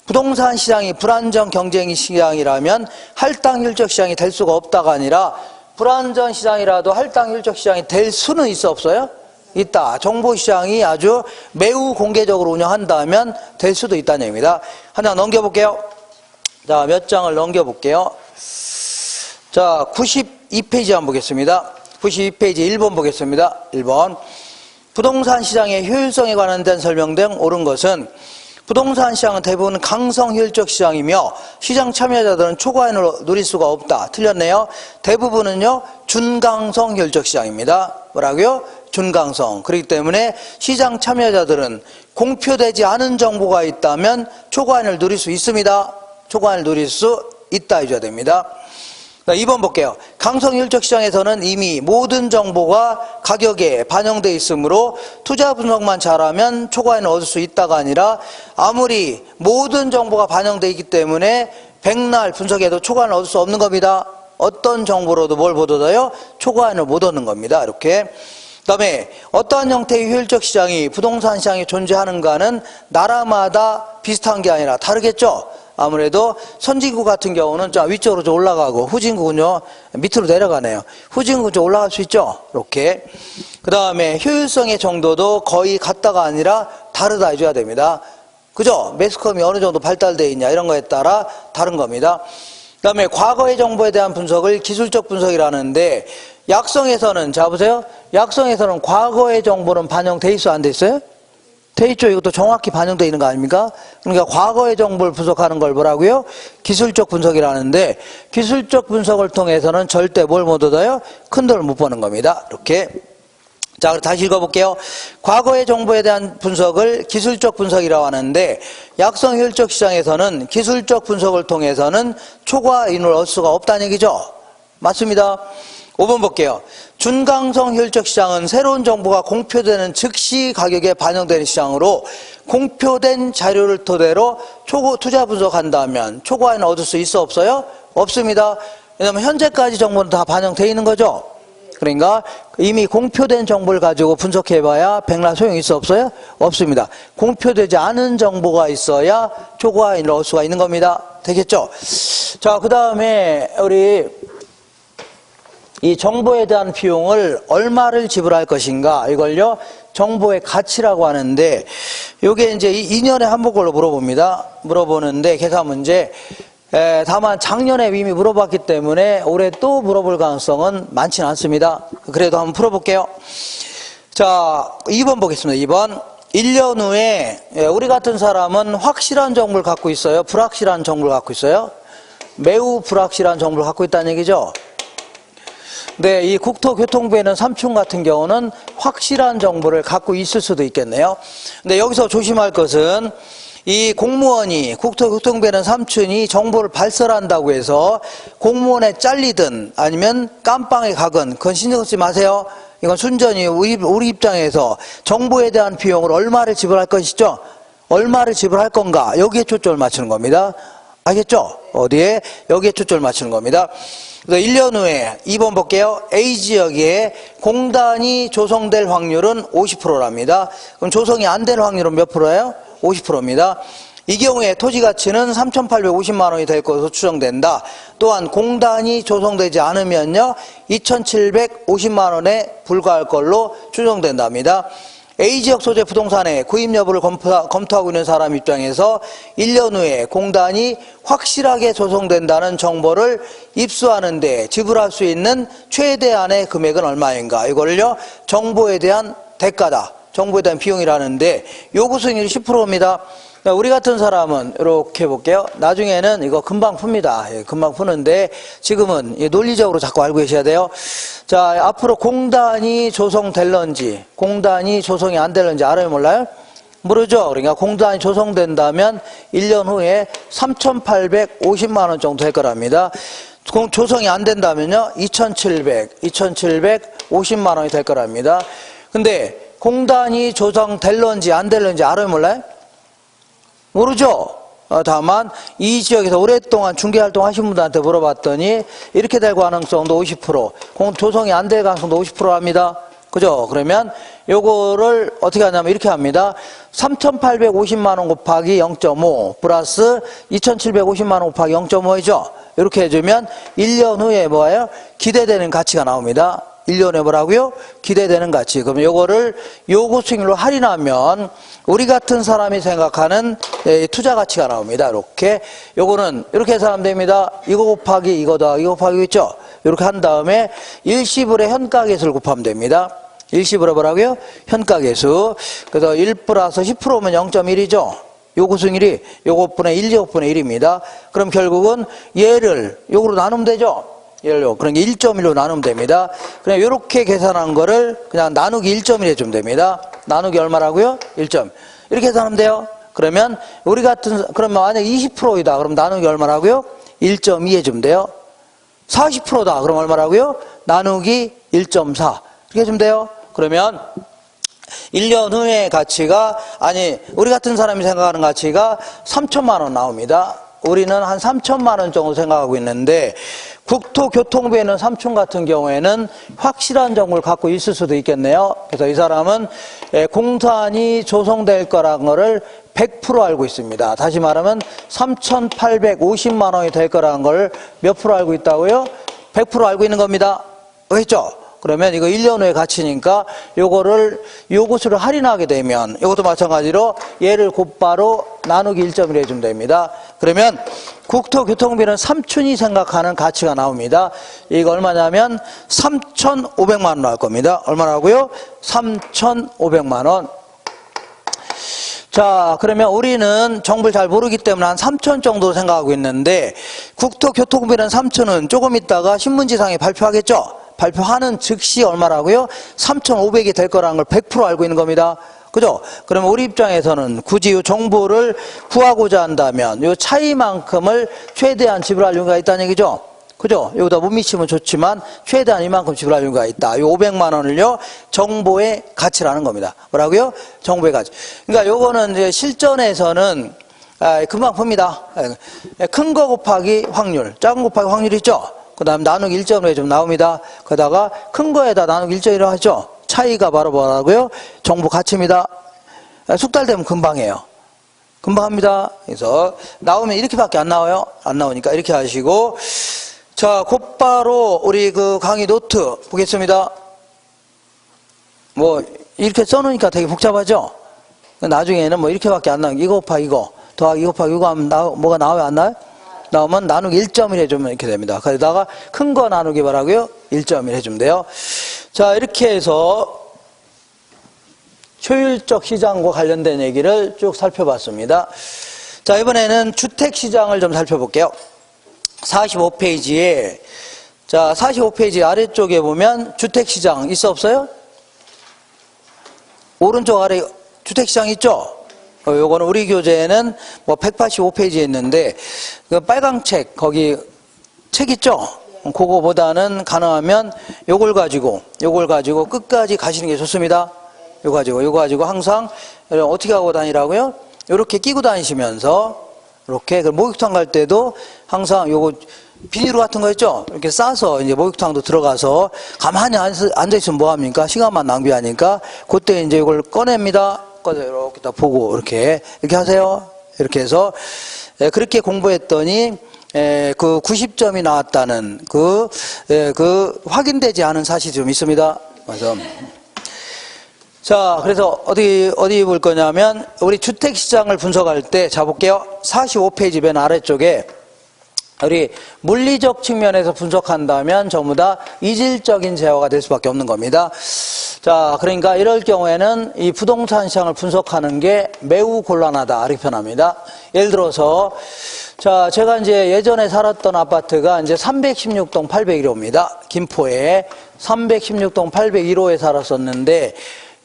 부동산 시장이 불안정 경쟁 시장이라면 할당효율적 시장이 될 수가 없다가 아니라 불안전 시장이라도 할당효율적 시장이 될 수는 있어 없어요? 있다. 정보시장이 아주 매우 공개적으로 운영한다면 될 수도 있다는 얘기입니다. 한 장 넘겨볼게요. 자, 몇 장을 넘겨볼게요. 자, 92페이지 한번 보겠습니다. 92페이지 1번 보겠습니다. 1번. 부동산 시장의 효율성에 관련된 설명 등 옳은 것은 부동산 시장은 대부분 강성효율적 시장이며 시장 참여자들은 초과인을 누릴 수가 없다. 틀렸네요. 대부분은요, 준강성효율적 시장입니다. 뭐라고요? 준강성. 그렇기 때문에 시장 참여자들은 공표되지 않은 정보가 있다면 초과인을 누릴 수 있습니다. 초과인을 누릴 수 있다 해줘야 됩니다. 2번 볼게요. 강성효율적 시장에서는 이미 모든 정보가 가격에 반영되어 있으므로 투자 분석만 잘하면 초과인을 얻을 수 있다가 아니라 아무리 모든 정보가 반영되어 있기 때문에 백날 분석해도 초과인을 얻을 수 없는 겁니다. 어떤 정보로도 뭘 못 얻어요? 초과인을 못 얻는 겁니다. 이렇게. 그 다음에 어떠한 형태의 효율적 시장이 부동산 시장에 존재하는가는 나라마다 비슷한 게 아니라 다르겠죠. 아무래도 선진국 같은 경우는 좀 위쪽으로 좀 올라가고 후진국은요 밑으로 내려가네요. 후진국은 좀 올라갈 수 있죠. 이렇게. 그 다음에 효율성의 정도도 거의 같다가 아니라 다르다 해줘야 됩니다. 그죠? 매스컴이 어느 정도 발달되어 있냐 이런 거에 따라 다른 겁니다. 그 다음에 과거의 정보에 대한 분석을 기술적 분석이라는데 약성에서는, 자 보세요. 약성에서는 과거의 정보는 반영돼 있어 안 돼 있어요? 돼 있죠. 이것도 정확히 반영되어 있는 거 아닙니까? 그러니까 과거의 정보를 분석하는 걸 뭐라고요? 기술적 분석이라는데 기술적 분석을 통해서는 절대 뭘 못 얻어요? 큰 돈을 못 버는 겁니다. 이렇게. 자, 다시 읽어볼게요. 과거의 정보에 대한 분석을 기술적 분석이라고 하는데 약성효율적 시장에서는 기술적 분석을 통해서는 초과인을 얻을 수가 없다는 얘기죠. 맞습니다. 5번 볼게요. 준강성 효율적 시장은 새로운 정보가 공표되는 즉시 가격에 반영되는 시장으로 공표된 자료를 토대로 투자 분석한다면 초과인을 얻을 수 있어 없어요? 없습니다. 왜냐하면 현재까지 정보는 다 반영되어 있는 거죠. 그러니까 이미 공표된 정보를 가지고 분석해봐야 백날 소용이 있어 없어요? 없습니다. 공표되지 않은 정보가 있어야 초과인을 얻을 수가 있는 겁니다. 되겠죠? 자, 그 다음에 우리 이 정보에 대한 비용을 얼마를 지불할 것인가, 이걸요 정보의 가치라고 하는데 이게 이제 2년에 한 번 걸로 물어보는데 계산 문제. 다만 작년에 이미 물어봤기 때문에 올해 또 물어볼 가능성은 많지는 않습니다. 그래도 한번 풀어볼게요. 자, 2번 보겠습니다. 2번. 1년 후에 우리 같은 사람은 확실한 정보를 갖고 있어요? 불확실한 정보를 갖고 있어요? 매우 불확실한 정보를 갖고 있다는 얘기죠. 네, 이 국토교통부에 있는 삼촌 같은 경우는 확실한 정보를 갖고 있을 수도 있겠네요. 근데 여기서 조심할 것은 이 공무원이, 국토교통부에 있는 삼촌이 정보를 발설한다고 해서 공무원에 잘리든 아니면 깜빵에 가건 그건 신경 쓰지 마세요. 이건 순전히 우리 입장에서 정보에 대한 비용을 얼마를 지불할 것이죠? 얼마를 지불할 건가? 여기에 초점을 맞추는 겁니다. 알겠죠? 어디에? 여기에 초점을 맞추는 겁니다. 그래서 1년 후에 2번 볼게요. A지역에 공단이 조성될 확률은 50%랍니다. 그럼 조성이 안 될 확률은 몇 프로예요? 50%입니다. 이 경우에 토지 가치는 3,850만 원이 될 것으로 추정된다. 또한 공단이 조성되지 않으면요 2,750만 원에 불과할 걸로 추정된답니다. A지역 소재 부동산의 구입 여부를 검토하고 있는 사람 입장에서 1년 후에 공단이 확실하게 조성된다는 정보를 입수하는 데 지불할 수 있는 최대한의 금액은 얼마인가? 이거를요 정보에 대한 대가다. 정보에 대한 비용이라는데 요구 수익률이 10%입니다. 우리 같은 사람은 이렇게 볼게요. 나중에는 이거 금방 풉니다. 금방 푸는데 지금은 논리적으로 자꾸 알고 계셔야 돼요. 자, 앞으로 공단이 조성될런지 공단이 조성이 안 될런지 알아요 몰라요? 모르죠. 그러니까 공단이 조성된다면 1년 후에 3,850만 원 정도 될 거랍니다. 조성이 안 된다면요 2,750만 원이 될 거랍니다. 근데 공단이 조성될런지 안 될런지 알아요 몰라요? 모르죠. 다만 이 지역에서 오랫동안 중개활동 하신 분들한테 물어봤더니 이렇게 될 가능성도 50%, 조성이 안 될 가능성도 50%합니다. 그죠? 그러면 요거를 어떻게 하냐면 이렇게 합니다. 3,850만 원 곱하기 0.5 플러스 2,750만 원 곱하기 0.5이죠. 이렇게 해주면 1년 후에 뭐예요? 기대되는 가치가 나옵니다. 1년에 뭐라고요? 기대되는 가치. 그럼 요거를 요구 수익률로 할인하면 우리 같은 사람이 생각하는 투자 가치가 나옵니다. 이렇게. 요거는 이렇게 계산하면 됩니다. 이거 곱하기 이거 더하기 이거 곱하기 있죠? 이렇게 한 다음에 일시불의 현가계수를 곱하면 됩니다. 일시불의 뭐라고요? 현가계수. 그래서 1 플러스 10%면 0.1이죠? 요구 수익률이 요것분의 1, 요것분의 1입니다. 그럼 결국은 얘를 요거로 나누면 되죠? 얘를요. 그러니까 1.1로 나누면 됩니다. 그냥 이렇게 계산한 거를 그냥 나누기 1.1 해주면 됩니다. 나누기 얼마라고요? 1점. 이렇게 계산하면 돼요. 그러면 우리 같은, 그러면 만약 20%이다. 그럼 나누기 얼마라고요? 1.2 해주면 돼요. 40%다. 그럼 얼마라고요? 나누기 1.4. 이렇게 해주면 돼요. 그러면 1년 후의 가치가, 아니, 우리 같은 사람이 생각하는 가치가 3천만 원 나옵니다. 우리는 한 3천만 원 정도 생각하고 있는데 국토교통부에는 삼촌 같은 경우에는 확실한 정보를 갖고 있을 수도 있겠네요. 그래서 이 사람은 공단이 조성될 거라는 거를 100% 알고 있습니다. 다시 말하면 3,850만 원이 될 거라는 걸 몇 프로 알고 있다고요? 100% 알고 있는 겁니다. 그렇죠? 그러면 이거 1년 후의 가치니까 요거를 요것으로 할인하게 되면 이것도 마찬가지로 얘를 곧바로 나누기 1.1 해주면 됩니다. 그러면 국토교통비는 삼촌이 생각하는 가치가 나옵니다. 이거 얼마냐면 3,500만 원 나올 겁니다. 얼마라고요? 3,500만 원. 자, 그러면 우리는 정보를 잘 모르기 때문에 한 3천 정도 생각하고 있는데 국토교통비는 3천은 조금 있다가 신문지상에 발표하겠죠? 발표하는 즉시 얼마라고요? 3,500이 될 거라는 걸 100% 알고 있는 겁니다. 그죠? 그러면 우리 입장에서는 굳이 이 정보를 구하고자 한다면 이 차이만큼을 최대한 지불할 이유가 있다는 얘기죠? 그죠? 여기다 못 미치면 좋지만 최대한 이만큼 지불할 이유가 있다. 이 500만 원을요, 정보의 가치라는 겁니다. 뭐라고요? 정보의 가치. 그러니까 요거는 이제 실전에서는 금방 풉니다. 큰 거 곱하기 확률, 작은 거 곱하기 확률 있죠? 그 다음 나누기 1.1에 좀 나옵니다. 그러다가 큰 거에다 나누기 1.1을 하죠. 차이가 바로 뭐라고요? 정보 가치입니다. 숙달되면 금방 해요. 금방 합니다. 그래서 나오면 이렇게밖에 안 나와요. 안 나오니까 이렇게 하시고, 자, 곧바로 우리 그 강의 노트 보겠습니다. 뭐 이렇게 써놓으니까 되게 복잡하죠? 나중에는 뭐 이렇게밖에 안 나오고 이거 곱하기 이거 더하기 이거 곱하기 이거 하면 뭐가 나와요? 안 나와요? 나오면 나누기 1.1 해주면 이렇게 됩니다. 거기다가 큰 거 나누기 뭐라고요? 1.1 해주면 돼요. 자, 이렇게 해서 효율적 시장과 관련된 얘기를 쭉 살펴봤습니다. 자, 이번에는 주택시장을 좀 살펴볼게요. 45페이지에, 자, 45페이지 아래쪽에 보면 주택시장 있어 없어요? 오른쪽 아래 주택시장 있죠? 요거는 우리 교재에는 뭐 185페이지에 있는데, 그 빨강 책, 거기 책 있죠? 그거보다는 가능하면 요걸 가지고 끝까지 가시는 게 좋습니다. 요거 가지고 항상 어떻게 하고 다니라고요? 요렇게 끼고 다니시면서, 이렇게 목욕탕 갈 때도 항상 요거 비닐로 같은 거 있죠? 이렇게 싸서 이제 목욕탕도 들어가서 가만히 앉아있으면 뭐합니까? 시간만 낭비하니까 그때 이제 이걸 꺼냅니다. 꺼내 이렇게 딱 보고 이렇게 하세요. 이렇게 해서 그렇게 공부했더니 그 90점이 나왔다는 그 확인되지 않은 사실이 좀 있습니다. 그래서 자, 그래서 어디 볼 거냐면 우리 주택시장을 분석할 때 자 볼게요. 45페이지 맨 아래쪽에 우리 물리적 측면에서 분석한다면 전부 다 이질적인 제어가 될 수밖에 없는 겁니다. 자, 그러니까 이럴 경우에는 이 부동산 시장을 분석하는 게 매우 곤란하다 이렇게 표현합니다. 예를 들어서 자, 제가 이제 예전에 살았던 아파트가 이제 316동 801호입니다. 김포에 316동 801호에 살았었는데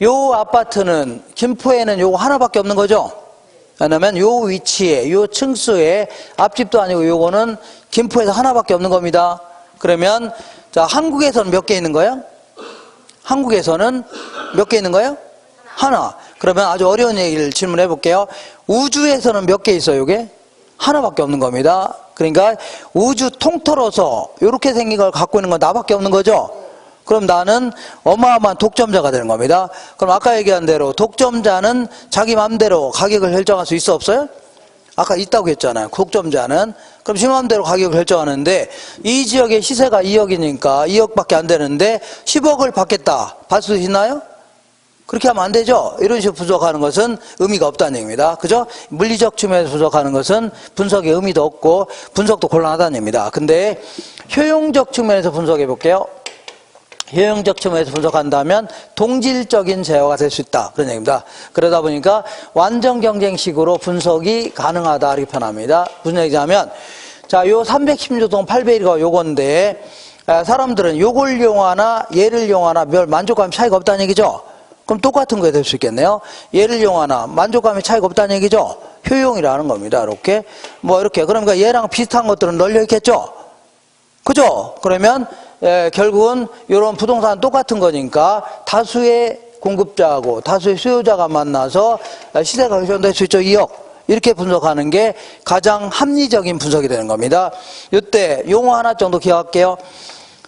요 아파트는 김포에는 요거 하나밖에 없는 거죠. 왜냐면 요 위치에 요 층수에 앞집도 아니고 요거는 김포에서 하나밖에 없는 겁니다. 그러면 자, 한국에서는 몇 개 있는 거예요? 한국에서는 몇 개 있는 거예요? 하나. 그러면 아주 어려운 얘기를 질문해 볼게요. 우주에서는 몇 개 있어요, 요게? 하나밖에 없는 겁니다. 그러니까 우주 통틀어서 이렇게 생긴 걸 갖고 있는 건 나밖에 없는 거죠. 그럼 나는 어마어마한 독점자가 되는 겁니다. 그럼 아까 얘기한 대로 독점자는 자기 마음대로 가격을 결정할 수 있어 없어요? 아까 있다고 했잖아요. 독점자는. 그럼 지 마음대로 가격을 결정하는데 이 지역의 시세가 2억이니까 2억밖에 안 되는데 10억을 받겠다. 받을 수 있나요? 그렇게 하면 안 되죠. 이런 식으로 분석하는 것은 의미가 없다는 얘기입니다. 그죠? 물리적 측면에서 분석하는 것은 분석에 의미도 없고 분석도 곤란하다는 얘기입니다. 근데 효용적 측면에서 분석해 볼게요. 효용적 측면에서 분석한다면 동질적인 제어가 될 수 있다. 그런 얘기입니다. 그러다 보니까 완전 경쟁식으로 분석이 가능하다. 이렇게 표현합니다. 무슨 얘기냐면 자, 요 316동 801호가 요건데 사람들은 요걸 이용하나 얘를 이용하나 별 만족감 차이가 없다는 얘기죠. 그럼 똑같은 거에 될 수 있겠네요. 얘를 이용하나 만족감의 차이가 없다는 얘기죠. 효용이라는 겁니다. 이렇게 뭐 이렇게 그러니까 얘랑 비슷한 것들은 널려 있겠죠. 그죠? 그러면 결국은 이런 부동산은 똑같은 거니까 다수의 공급자하고 다수의 수요자가 만나서 시세가 결정될 수 있죠. 2억. 이렇게 분석하는 게 가장 합리적인 분석이 되는 겁니다. 이때 용어 하나 정도 기억할게요.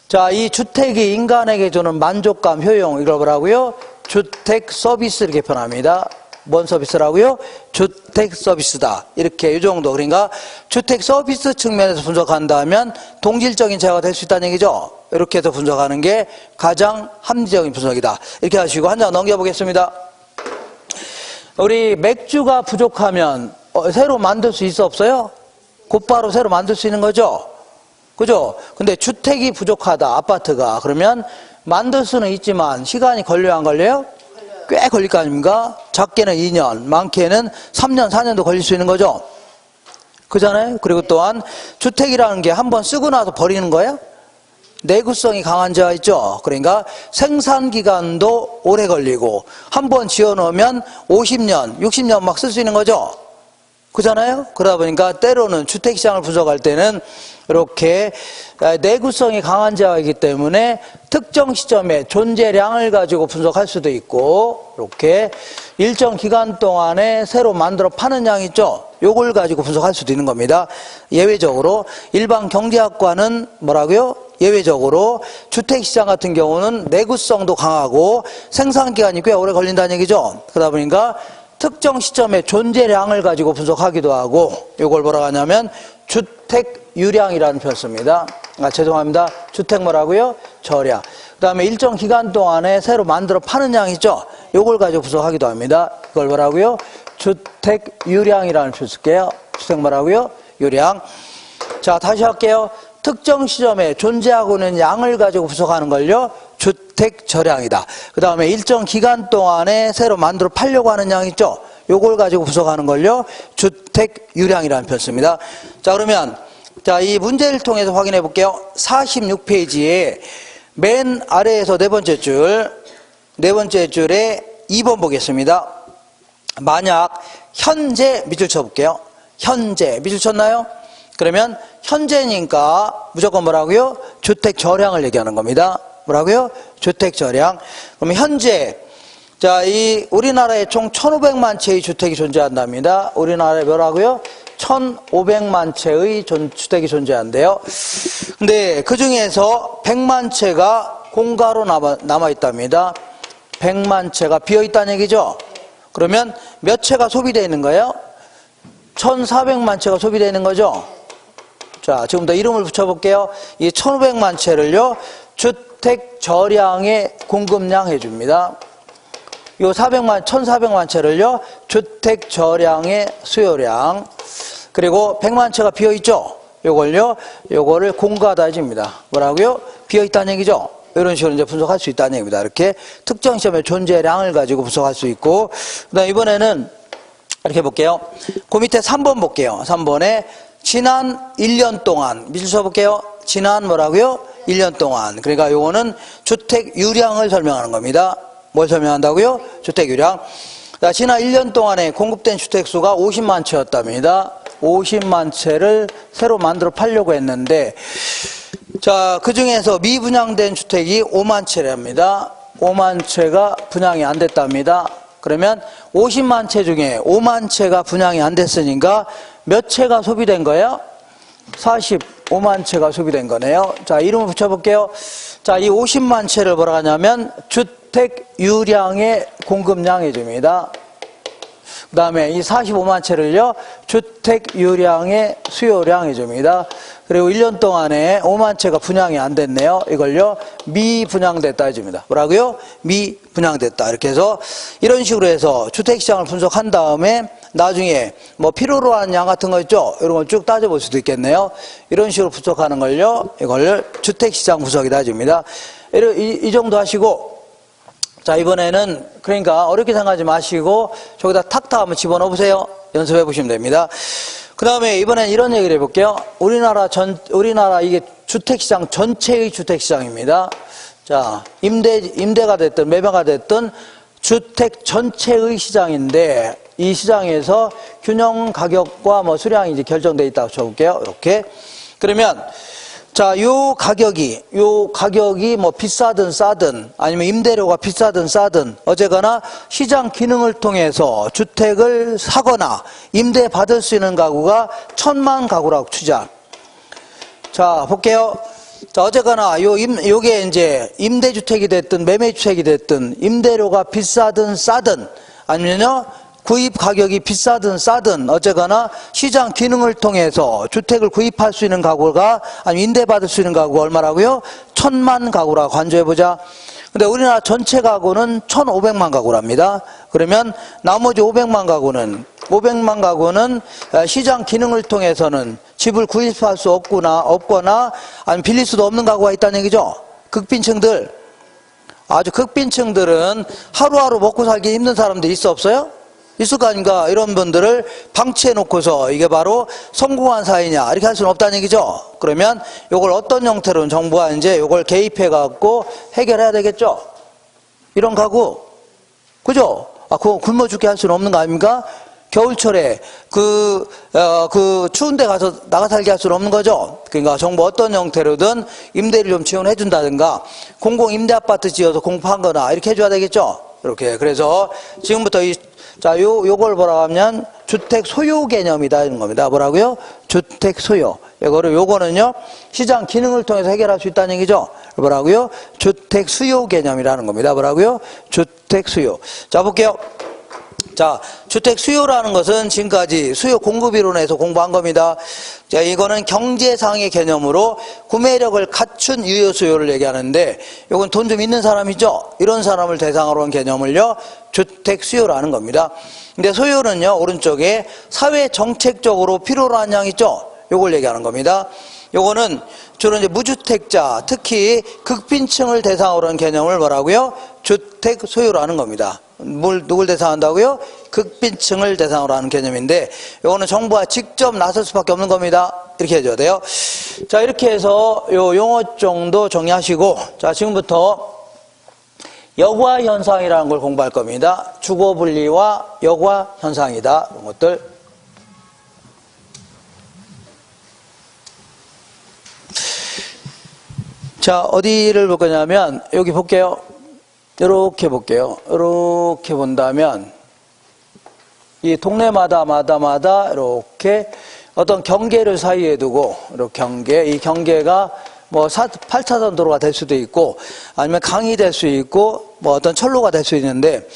자, 이 주택이 인간에게 주는 만족감, 효용, 이걸 뭐라고요? 주택 서비스 이렇게 표현합니다. 뭔 서비스라고요? 주택 서비스다. 이렇게 이 정도. 그러니까 주택 서비스 측면에서 분석한다면 동질적인 제어가 될 수 있다는 얘기죠. 이렇게 해서 분석하는 게 가장 합리적인 분석이다. 이렇게 하시고 한 장 넘겨보겠습니다. 우리 맥주가 부족하면 새로 만들 수 있어 없어요? 곧바로 새로 만들 수 있는 거죠. 그죠? 근데 주택이 부족하다. 아파트가. 그러면 만들 수는 있지만 시간이 걸려요, 안 걸려요? 꽤 걸릴 거 아닙니까? 작게는 2년, 많게는 3년, 4년도 걸릴 수 있는 거죠. 그잖아요? 그리고 또한 주택이라는 게 한번 쓰고 나서 버리는 거예요? 내구성이 강한 제가 있죠. 그러니까 생산 기간도 오래 걸리고 한번 지어놓으면 50년, 60년 막 쓸 수 있는 거죠. 그잖아요? 그러다 보니까 때로는 주택시장을 분석할 때는 이렇게 내구성이 강한 제약이기 때문에 특정 시점에 존재량을 가지고 분석할 수도 있고 이렇게 일정 기간 동안에 새로 만들어 파는 양 있죠? 요걸 가지고 분석할 수도 있는 겁니다. 예외적으로 일반 경제학과는 뭐라고요? 예외적으로 주택시장 같은 경우는 내구성도 강하고 생산기간이 꽤 오래 걸린다는 얘기죠. 그러다 보니까 특정 시점에 존재량을 가지고 분석하기도 하고 이걸 뭐라고 하냐면 주택 유량이라는 표현을 씁니다. 죄송합니다. 주택 뭐라고요? 저량. 그 다음에 일정 기간 동안에 새로 만들어 파는 양 있죠? 이걸 가지고 분석하기도 합니다. 이걸 뭐라고요? 주택 유량이라는 표현을 쓸게요. 주택 뭐라고요? 유량. 자, 다시 할게요. 특정 시점에 존재하고 있는 양을 가지고 분석하는 걸요. 주택 저량이다. 그 다음에 일정 기간 동안에 새로 만들어 팔려고 하는 양 있죠? 요걸 가지고 분석하는 걸요. 주택 유량이라는 표현 씁니다. 자, 그러면 자, 이 문제를 통해서 확인해 볼게요. 46페이지에 맨 아래에서 네 번째 줄에 2번 보겠습니다. 만약 현재 밑줄 쳐볼게요. 현재 밑줄 쳤나요? 그러면 현재니까 무조건 뭐라고요? 주택 저량을 얘기하는 겁니다. 뭐라고요? 주택 저량. 그럼 현재 자, 이 우리나라에 총 1,500만 채의 주택이 존재한답니다. 우리나라에 뭐라고요? 1,500만 채의 주택이 존재한대요. 근데 그 중에서 100만 채가 공가로 남아 있답니다. 100만 채가 비어 있다는 얘기죠. 그러면 몇 채가 소비되어 있는 거예요? 1,400만 채가 소비되어 있는 거죠. 자, 지금부터 이름을 붙여볼게요. 이 1,500만 채를요, 주택 저량의 공급량 해줍니다. 요 1,400만 채를요, 주택 저량의 수요량. 그리고 100만 채가 비어있죠? 요거를 공가다 해줍니다. 뭐라고요? 비어있다는 얘기죠? 이런 식으로 이제 분석할 수 있다는 얘기입니다. 이렇게 특정 시험의 존재량을 가지고 분석할 수 있고, 그 다음 이번에는 이렇게 볼게요. 그 밑에 3번 볼게요. 3번에 지난 1년 동안, 밑줄 쳐볼게요. 지난 뭐라고요? 1년 동안. 그러니까 요거는 주택 유량을 설명하는 겁니다. 뭘 설명한다고요? 주택 유량. 자, 지난 1년 동안에 공급된 주택수가 50만 채였답니다. 50만 채를 새로 만들어 팔려고 했는데, 자, 그 중에서 미분양된 주택이 5만 채랍니다. 5만 채가 분양이 안 됐답니다. 그러면 50만 채 중에 5만 채가 분양이 안 됐으니까 몇 채가 소비된 거예요? 45만 채가 소비된 거네요. 자, 이름을 붙여볼게요. 자, 이 50만 채를 뭐라 하냐면 주택 유량의 공급량 해줍니다. 그 다음에 이 45만 채를요, 주택 유량의 수요량 해줍니다. 그리고 1년 동안에 5만 채가 분양이 안 됐네요. 이걸요, 미분양됐다 해줍니다. 뭐라고요? 미분양됐다. 이렇게 해서 이런 식으로 해서 주택시장을 분석한 다음에 나중에 뭐 필요로 하는 양 같은 거 있죠? 이런 걸 쭉 따져볼 수도 있겠네요. 이런 식으로 분석하는 걸요, 이걸 주택시장 분석이다 해줍니다. 이 정도 하시고, 자, 이번에는 그러니까 어렵게 생각하지 마시고 저기다 탁탁 한번 집어넣어 보세요. 연습해 보시면 됩니다. 그 다음에 이번엔 이런 얘기를 해볼게요. 우리나라 이게 주택시장 전체의 주택시장입니다. 자, 임대가 됐든 매매가 됐든 주택 전체의 시장인데 이 시장에서 균형 가격과 뭐 수량이 이제 결정되어 있다고 쳐볼게요. 이렇게. 그러면 자, 요 가격이 뭐 비싸든 싸든 아니면 임대료가 비싸든 싸든 어쨌거나 시장 기능을 통해서 주택을 사거나 임대 받을 수 있는 가구가 1,000만 가구라고 추자. 자, 볼게요. 자, 어쨌거나 요게 이제 임대주택이 됐든 매매주택이 됐든 임대료가 비싸든 싸든 아니면요 구입 가격이 비싸든 싸든 어쨌거나 시장 기능을 통해서 주택을 구입할 수 있는 가구가 아니면 임대받을 수 있는 가구가 얼마라고요? 1,000만 가구라고 간주해보자. 근데 우리나라 전체 가구는 1,500만 가구랍니다. 그러면 나머지 500만 가구는 시장 기능을 통해서는 집을 구입할 수 없거나 아니면 빌릴 수도 없는 가구가 있다는 얘기죠. 극빈층들, 아주 극빈층들은 하루하루 먹고 살기 힘든 사람들이 있어 없어요? 있을 거 아닌가. 이런 분들을 방치해 놓고서 이게 바로 성공한 사회냐 이렇게 할 수는 없다는 얘기죠. 그러면 이걸 어떤 형태로는 정부가 이제 이걸 개입해 갖고 해결해야 되겠죠. 이런 가구, 그죠? 그거 굶어 죽게 할 수는 없는 거 아닙니까? 겨울철에 그 추운 데 가서 나가 살게 할 수는 없는 거죠. 그러니까 정부 어떤 형태로든 임대를 좀 지원해 준다든가 공공 임대 아파트 지어서 공급한 거나 이렇게 해줘야 되겠죠. 이렇게. 그래서 지금부터 요걸 뭐라고 하면 주택 소요 개념이다 이런 겁니다. 뭐라고요? 주택 소요. 요거는요, 시장 기능을 통해서 해결할 수 있다는 얘기죠. 뭐라고요? 주택 수요 개념이라는 겁니다. 뭐라고요? 주택 수요. 자, 볼게요. 자, 주택 수요라는 것은 지금까지 수요 공급 이론에서 공부한 겁니다. 자, 이거는 경제상의 개념으로 구매력을 갖춘 유효 수요를 얘기하는데, 이건 돈 좀 있는 사람이죠? 이런 사람을 대상으로 한 개념을요, 주택 수요라는 겁니다. 근데 소요는요, 오른쪽에 사회 정책적으로 필요로 한 양 있죠? 요걸 얘기하는 겁니다. 요거는 주로 이제 무주택자, 특히 극빈층을 대상으로 한 개념을 뭐라고요? 주택 소요라는 겁니다. 누굴 대상한다고요? 극빈층을 대상으로 하는 개념인데, 요거는 정부가 직접 나설 수밖에 없는 겁니다. 이렇게 해줘야 돼요. 자, 이렇게 해서 요 용어 정도 정리하시고, 자, 지금부터 여과 현상이라는 걸 공부할 겁니다. 주거 분리와 여과 현상이다. 이런 것들. 자, 어디를 볼 거냐면, 여기 볼게요. 이렇게 볼게요. 이렇게 본다면, 이 동네마다 이렇게 어떤 경계를 사이에 두고 이렇게 이 경계가 뭐 8차선 도로가 될 수도 있고 아니면 강이 될 수 있고 뭐 어떤 철로가 될 수 있는데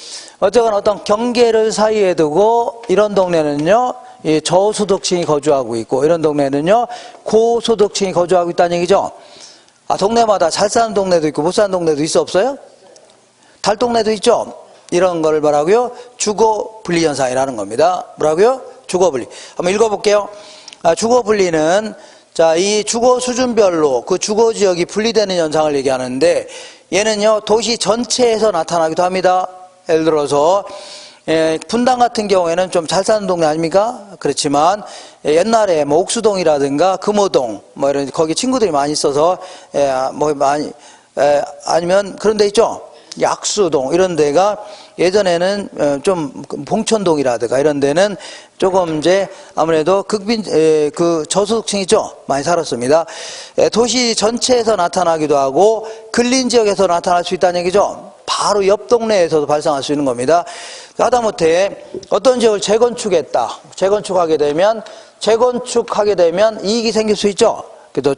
어쨌거나 어떤 경계를 사이에 두고 이런 동네는요 이 저소득층이 거주하고 있고 이런 동네는요 고소득층이 거주하고 있다는 얘기죠. 아, 동네마다 잘 사는 동네도 있고 못 사는 동네도 있어 없어요? 달동네도 있죠. 이런 걸 뭐라고요? 주거분리 현상이라는 겁니다. 뭐라고요? 주거분리. 한번 읽어볼게요. 주거분리는 자, 이 주거 수준별로 그 주거 지역이 분리되는 현상을 얘기하는데 얘는요 도시 전체에서 나타나기도 합니다. 예를 들어서 분당 같은 경우에는 좀 잘 사는 동네 아닙니까? 그렇지만 옛날에 뭐 옥수동이라든가 금호동 뭐 이런 거기 친구들이 많이 있어서 아니면 그런 데 있죠. 약수동 이런 데가 예전에는 좀 봉천동이라든가 이런 데는 조금 이제 아무래도 그 저소득층이죠 많이 살았습니다. 도시 전체에서 나타나기도 하고 근린 지역에서 나타날 수 있다는 얘기죠. 바로 옆 동네에서도 발생할 수 있는 겁니다. 하다못해 어떤 지역을 재건축하게 되면 이익이 생길 수 있죠. 그래도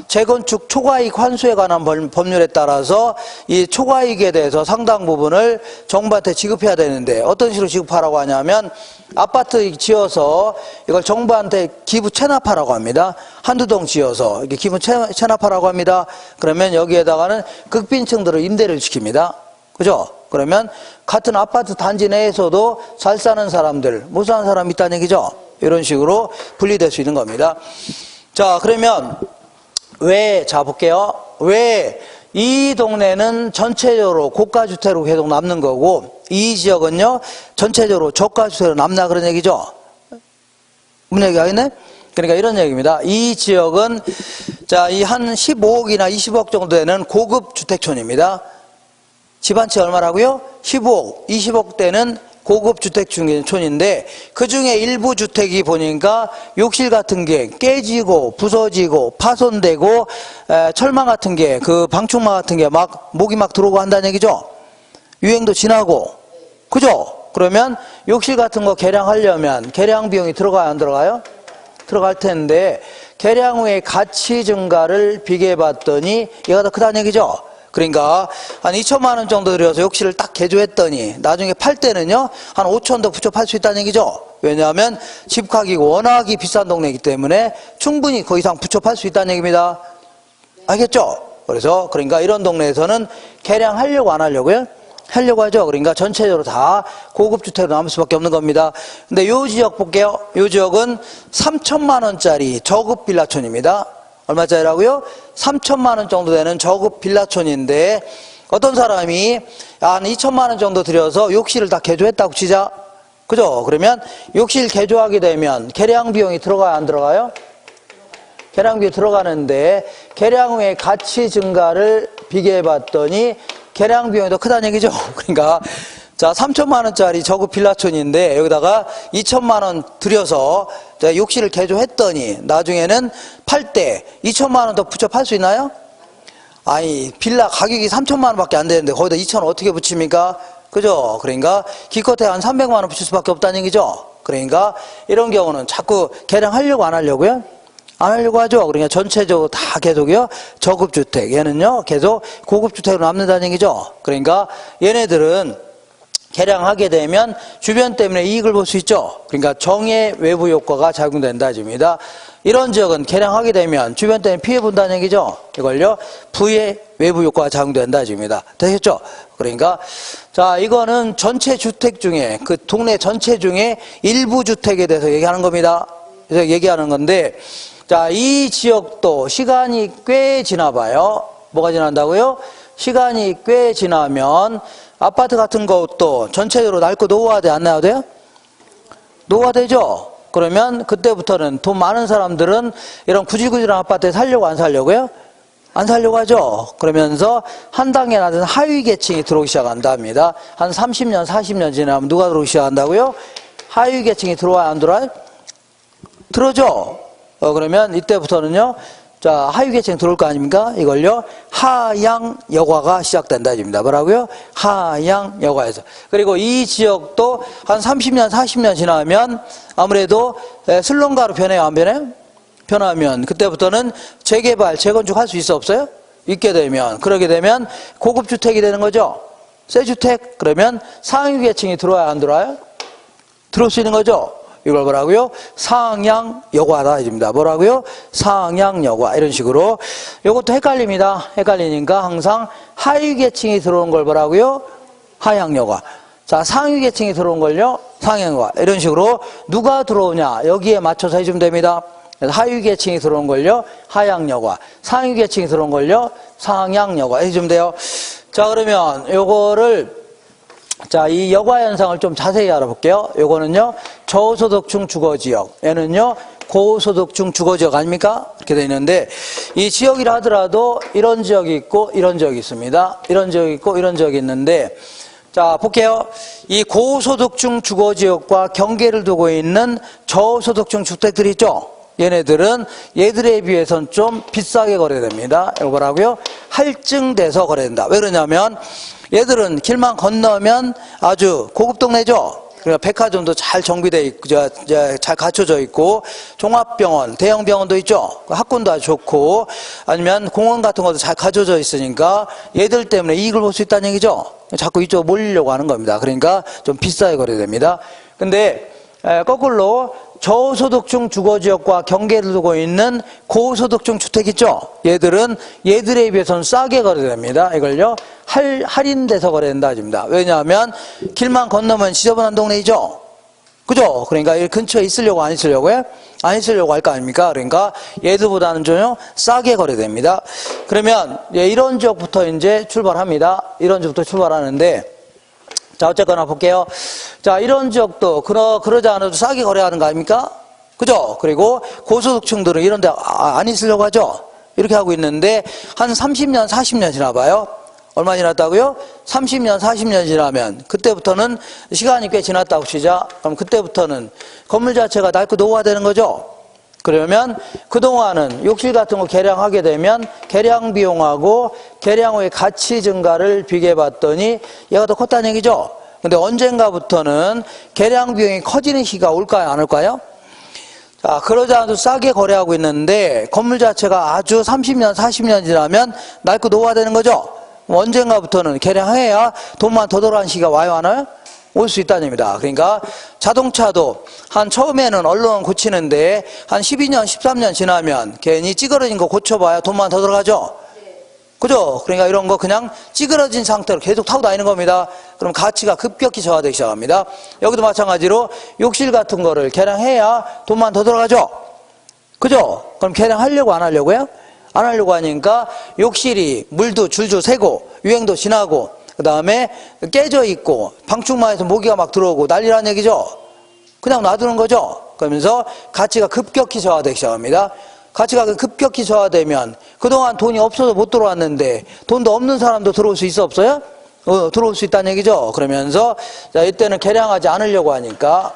재건축 초과이익 환수에 관한 법률에 따라서 이 초과이익에 대해서 상당 부분을 정부한테 지급해야 되는데 어떤 식으로 지급하라고 하냐면 아파트 지어서 이걸 정부한테 기부 체납하라고 합니다. 한두 동 지어서 이렇게 기부 체납하라고 합니다. 그러면 여기에다가는 극빈층들을 임대를 시킵니다. 그죠? 그러면 같은 아파트 단지 내에서도 잘 사는 사람들, 못 사는 사람이 있다는 얘기죠. 이런 식으로 분리될 수 있는 겁니다. 자, 그러면 볼게요. 왜 이 동네는 전체적으로 고가주택으로 계속 남는 거고 이 지역은요 전체적으로 저가주택으로 남나 그런 얘기죠. 무슨 얘기가 있네? 그러니까 이런 얘기입니다. 이 지역은 자, 이 한 15억이나 20억 정도 되는 고급 주택촌입니다. 집 한 채 얼마라고요? 15억, 20억 대는 고급 주택촌인데 그 중에 일부 주택이 보니까 욕실 같은 게 깨지고 부서지고 파손되고 철망 같은 게 그 방충망 같은 게 막 목이 막 들어오고 한다는 얘기죠. 유행도 지나고 그죠? 그러면 욕실 같은 거 개량하려면 개량 비용이 들어가요 안 들어가요? 들어갈 텐데 개량 후에 가치 증가를 비교해 봤더니 얘가 더 크다는 얘기죠. 그러니까 한 2천만 원 정도 들여서 욕실을 딱 개조했더니 나중에 팔 때는요 한 5천 더 붙여 팔 수 있다는 얘기죠. 왜냐하면 집 가격이 워낙이 비싼 동네이기 때문에 충분히 그 이상 붙여 팔 수 있다는 얘기입니다. 알겠죠? 그러니까 이런 동네에서는 개량하려고 안 하려고요? 하려고 하죠. 그러니까 전체적으로 다 고급 주택으로 남을 수밖에 없는 겁니다. 근데 요 지역 볼게요. 요 지역은 3천만 원짜리 저급 빌라촌입니다. 얼마짜리라고요? 3천만 원 정도 되는 저급 빌라촌인데 어떤 사람이 한 2천만 원 정도 들여서 욕실을 다 개조했다고 치자. 그죠? 그러면 욕실 개조하게 되면 개량 비용이 들어가요 안 들어가요? 개량 비용이 들어가는데 개량 후에 가치 증가를 비교해 봤더니 개량 비용이 더 크다는 얘기죠. 그러니까 자 3천만 원짜리 저급 빌라촌인데 여기다가 2천만 원 들여서 욕실을 개조했더니 나중에는 팔 때 2천만 원 더 붙여 팔 수 있나요? 아니 빌라 가격이 3천만 원밖에 안 되는데 거기다 2천 원 어떻게 붙입니까? 그죠? 그러니까 기껏해 한 300만 원 붙일 수밖에 없다는 얘기죠. 그러니까 이런 경우는 자꾸 개량하려고 안 하려고요? 안 하려고 하죠. 그러니까 전체적으로 다 계속이요 저급 주택 얘는요 계속 고급 주택으로 남는다는 얘기죠. 그러니까 얘네들은 개량하게 되면 주변 때문에 이익을 볼 수 있죠. 그러니까 정의 외부 효과가 작용된다 집니다. 이런 지역은 개량하게 되면 주변 때문에 피해 본다는 얘기죠. 이걸요 부의 외부 효과가 작용된다 집니다. 되셨죠? 그러니까 자 이거는 전체 주택 중에 그 동네 전체 중에 일부 주택에 대해서 얘기하는 겁니다. 그래서 얘기하는 건데 자 이 지역도 시간이 꽤 지나 봐요. 뭐가 지난다고요? 시간이 꽤 지나면 아파트 같은 것도 전체적으로 낡고 노후화돼 안 나야 돼요? 노후화되죠? 그러면 그때부터는 돈 많은 사람들은 이런 구질구질한 아파트에 살려고 안 살려고요? 안 살려고 하죠. 그러면서 한 단계 낮은 하위 계층이 들어오기 시작한답니다. 한 30년, 40년 지나면 누가 들어오기 시작한다고요? 하위 계층이 들어와요, 안 들어와요? 들어오죠? 그러면 이때부터는요, 자, 하위계층 들어올 거 아닙니까? 이걸요, 하향여과가 시작된다, 입니다. 뭐라고요? 하향여과에서. 그리고 이 지역도 한 30년, 40년 지나면 아무래도 슬럼가로 변해요, 안 변해요? 변하면, 그때부터는 재개발, 재건축 할 수 있어, 없어요? 있게 되면, 그러게 되면 고급주택이 되는 거죠? 새 주택? 그러면 상위계층이 들어와야 안 들어와요? 들어올 수 있는 거죠? 이걸 뭐라고요? 상향여과다 입니다. 뭐라고요? 상향여과. 이런 식으로. 이것도 헷갈립니다. 헷갈리니까 항상 하위계층이 들어온 걸 뭐라고요? 하향여과. 자, 상위계층이 들어온 걸요? 상향여과. 이런 식으로 누가 들어오냐? 여기에 맞춰서 해주면 됩니다. 하위계층이 들어온 걸요? 하향여과. 상위계층이 들어온 걸요? 상향여과. 해주면 돼요. 자, 그러면 요거를 자, 이 여과 현상을 좀 자세히 알아볼게요. 요거는요, 저소득층 주거지역. 얘는요, 고소득층 주거지역 아닙니까? 이렇게 되어 있는데, 이 지역이라 하더라도 이런 지역이 있고, 이런 지역이 있습니다. 이런 지역이 있고, 이런 지역이 있는데, 자, 볼게요. 이 고소득층 주거지역과 경계를 두고 있는 저소득층 주택들이 있죠? 얘들에 비해서는 좀 비싸게 거래됩니다. 이거 뭐라고요? 할증돼서 거래된다. 왜 그러냐면, 얘들은 길만 건너면 아주 고급 동네죠. 그러니까 백화점도 잘 정비되어 있고, 잘 갖춰져 있고, 종합병원, 대형 병원도 있죠. 학군도 아주 좋고, 아니면 공원 같은 것도 잘 갖춰져 있으니까 얘들 때문에 이익을 볼 수 있다는 얘기죠. 자꾸 이쪽 몰리려고 하는 겁니다. 그러니까 좀 비싸게 거래됩니다. 근데 거꾸로 저소득층 주거지역과 경계를 두고 있는 고소득층 주택 있죠? 얘들은 얘들에 비해서는 싸게 거래됩니다. 이걸요, 할인돼서 거래된다. 왜냐하면 길만 건너면 지저분한 동네이죠? 그죠? 그러니까 이 근처에 있으려고 안 있으려고요? 안 있으려고 할 거 아닙니까? 그러니까 얘들보다는 좀요, 싸게 거래됩니다. 그러면 이런 지역부터 이제 출발합니다. 이런 지역부터 출발하는데, 자, 어쨌거나 볼게요. 자, 이런 지역도 그러지 않아도 싸게 거래하는 거 아닙니까? 그죠? 그리고 고소득층들은 이런 데 안 있으려고 하죠? 이렇게 하고 있는데, 한 30년, 40년 지나봐요. 얼마 지났다고요? 30년, 40년 지나면, 그때부터는 시간이 꽤 지났다고 치자. 그럼 그때부터는 건물 자체가 낡고 노후화되는 거죠? 그러면 그동안은 욕실 같은 거 개량하게 되면 개량 비용하고 개량 후의 가치 증가를 비교해 봤더니 얘가 더 컸다는 얘기죠. 근데 언젠가부터는 개량 비용이 커지는 시기가 올까요? 안 올까요? 자, 그러지 않아도 싸게 거래하고 있는데 건물 자체가 아주 30년, 40년 지나면 낡고 노후화되는 거죠. 언젠가부터는 개량해야 돈만 더 들어가는 시기가 와요, 안 와요? 올 수 있다는 얘기입니다. 그러니까 자동차도 한 처음에는 얼른 고치는데 한 12년, 13년 지나면 괜히 찌그러진 거 고쳐봐야 돈만 더 들어가죠? 그죠? 그러니까 이런 거 그냥 찌그러진 상태로 계속 타고 다니는 겁니다. 그럼 가치가 급격히 저하되기 시작합니다. 여기도 마찬가지로 욕실 같은 거를 개량해야 돈만 더 들어가죠? 그죠? 그럼 개량하려고 안 하려고요? 안 하려고 하니까 욕실이 물도 줄줄 새고 유행도 지나고 그 다음에 깨져 있고 방충망에서 모기가 막 들어오고 난리라는 얘기죠. 그냥 놔두는 거죠. 그러면서 가치가 급격히 저하되기 시작합니다. 가치가 급격히 저하되면 그동안 돈이 없어서 못 들어왔는데 돈도 없는 사람도 들어올 수 있어 없어요? 들어올 수 있다는 얘기죠. 그러면서 자, 이때는 개량하지 않으려고 하니까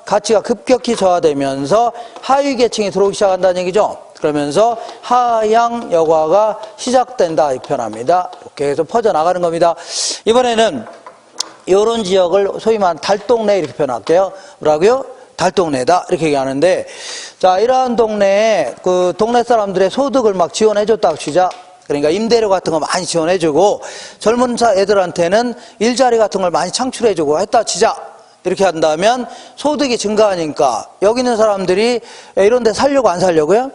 가치가 급격히 저하되면서 하위 계층이 들어오기 시작한다는 얘기죠. 그러면서 하향여과가 시작된다 이렇게 표현합니다. 이렇게 해서 퍼져나가는 겁니다. 이번에는 이런 지역을 소위 말하는 달동네 이렇게 표현할게요. 뭐라고요? 달동네다 이렇게 얘기하는데, 자, 이러한 동네에 그 동네 사람들의 소득을 막 지원해줬다고 치자. 그러니까 임대료 같은 거 많이 지원해주고 젊은 애들한테는 일자리 같은 걸 많이 창출해주고 했다 치자. 이렇게 한다면 소득이 증가하니까 여기 있는 사람들이 이런 데 살려고 안 살려고요?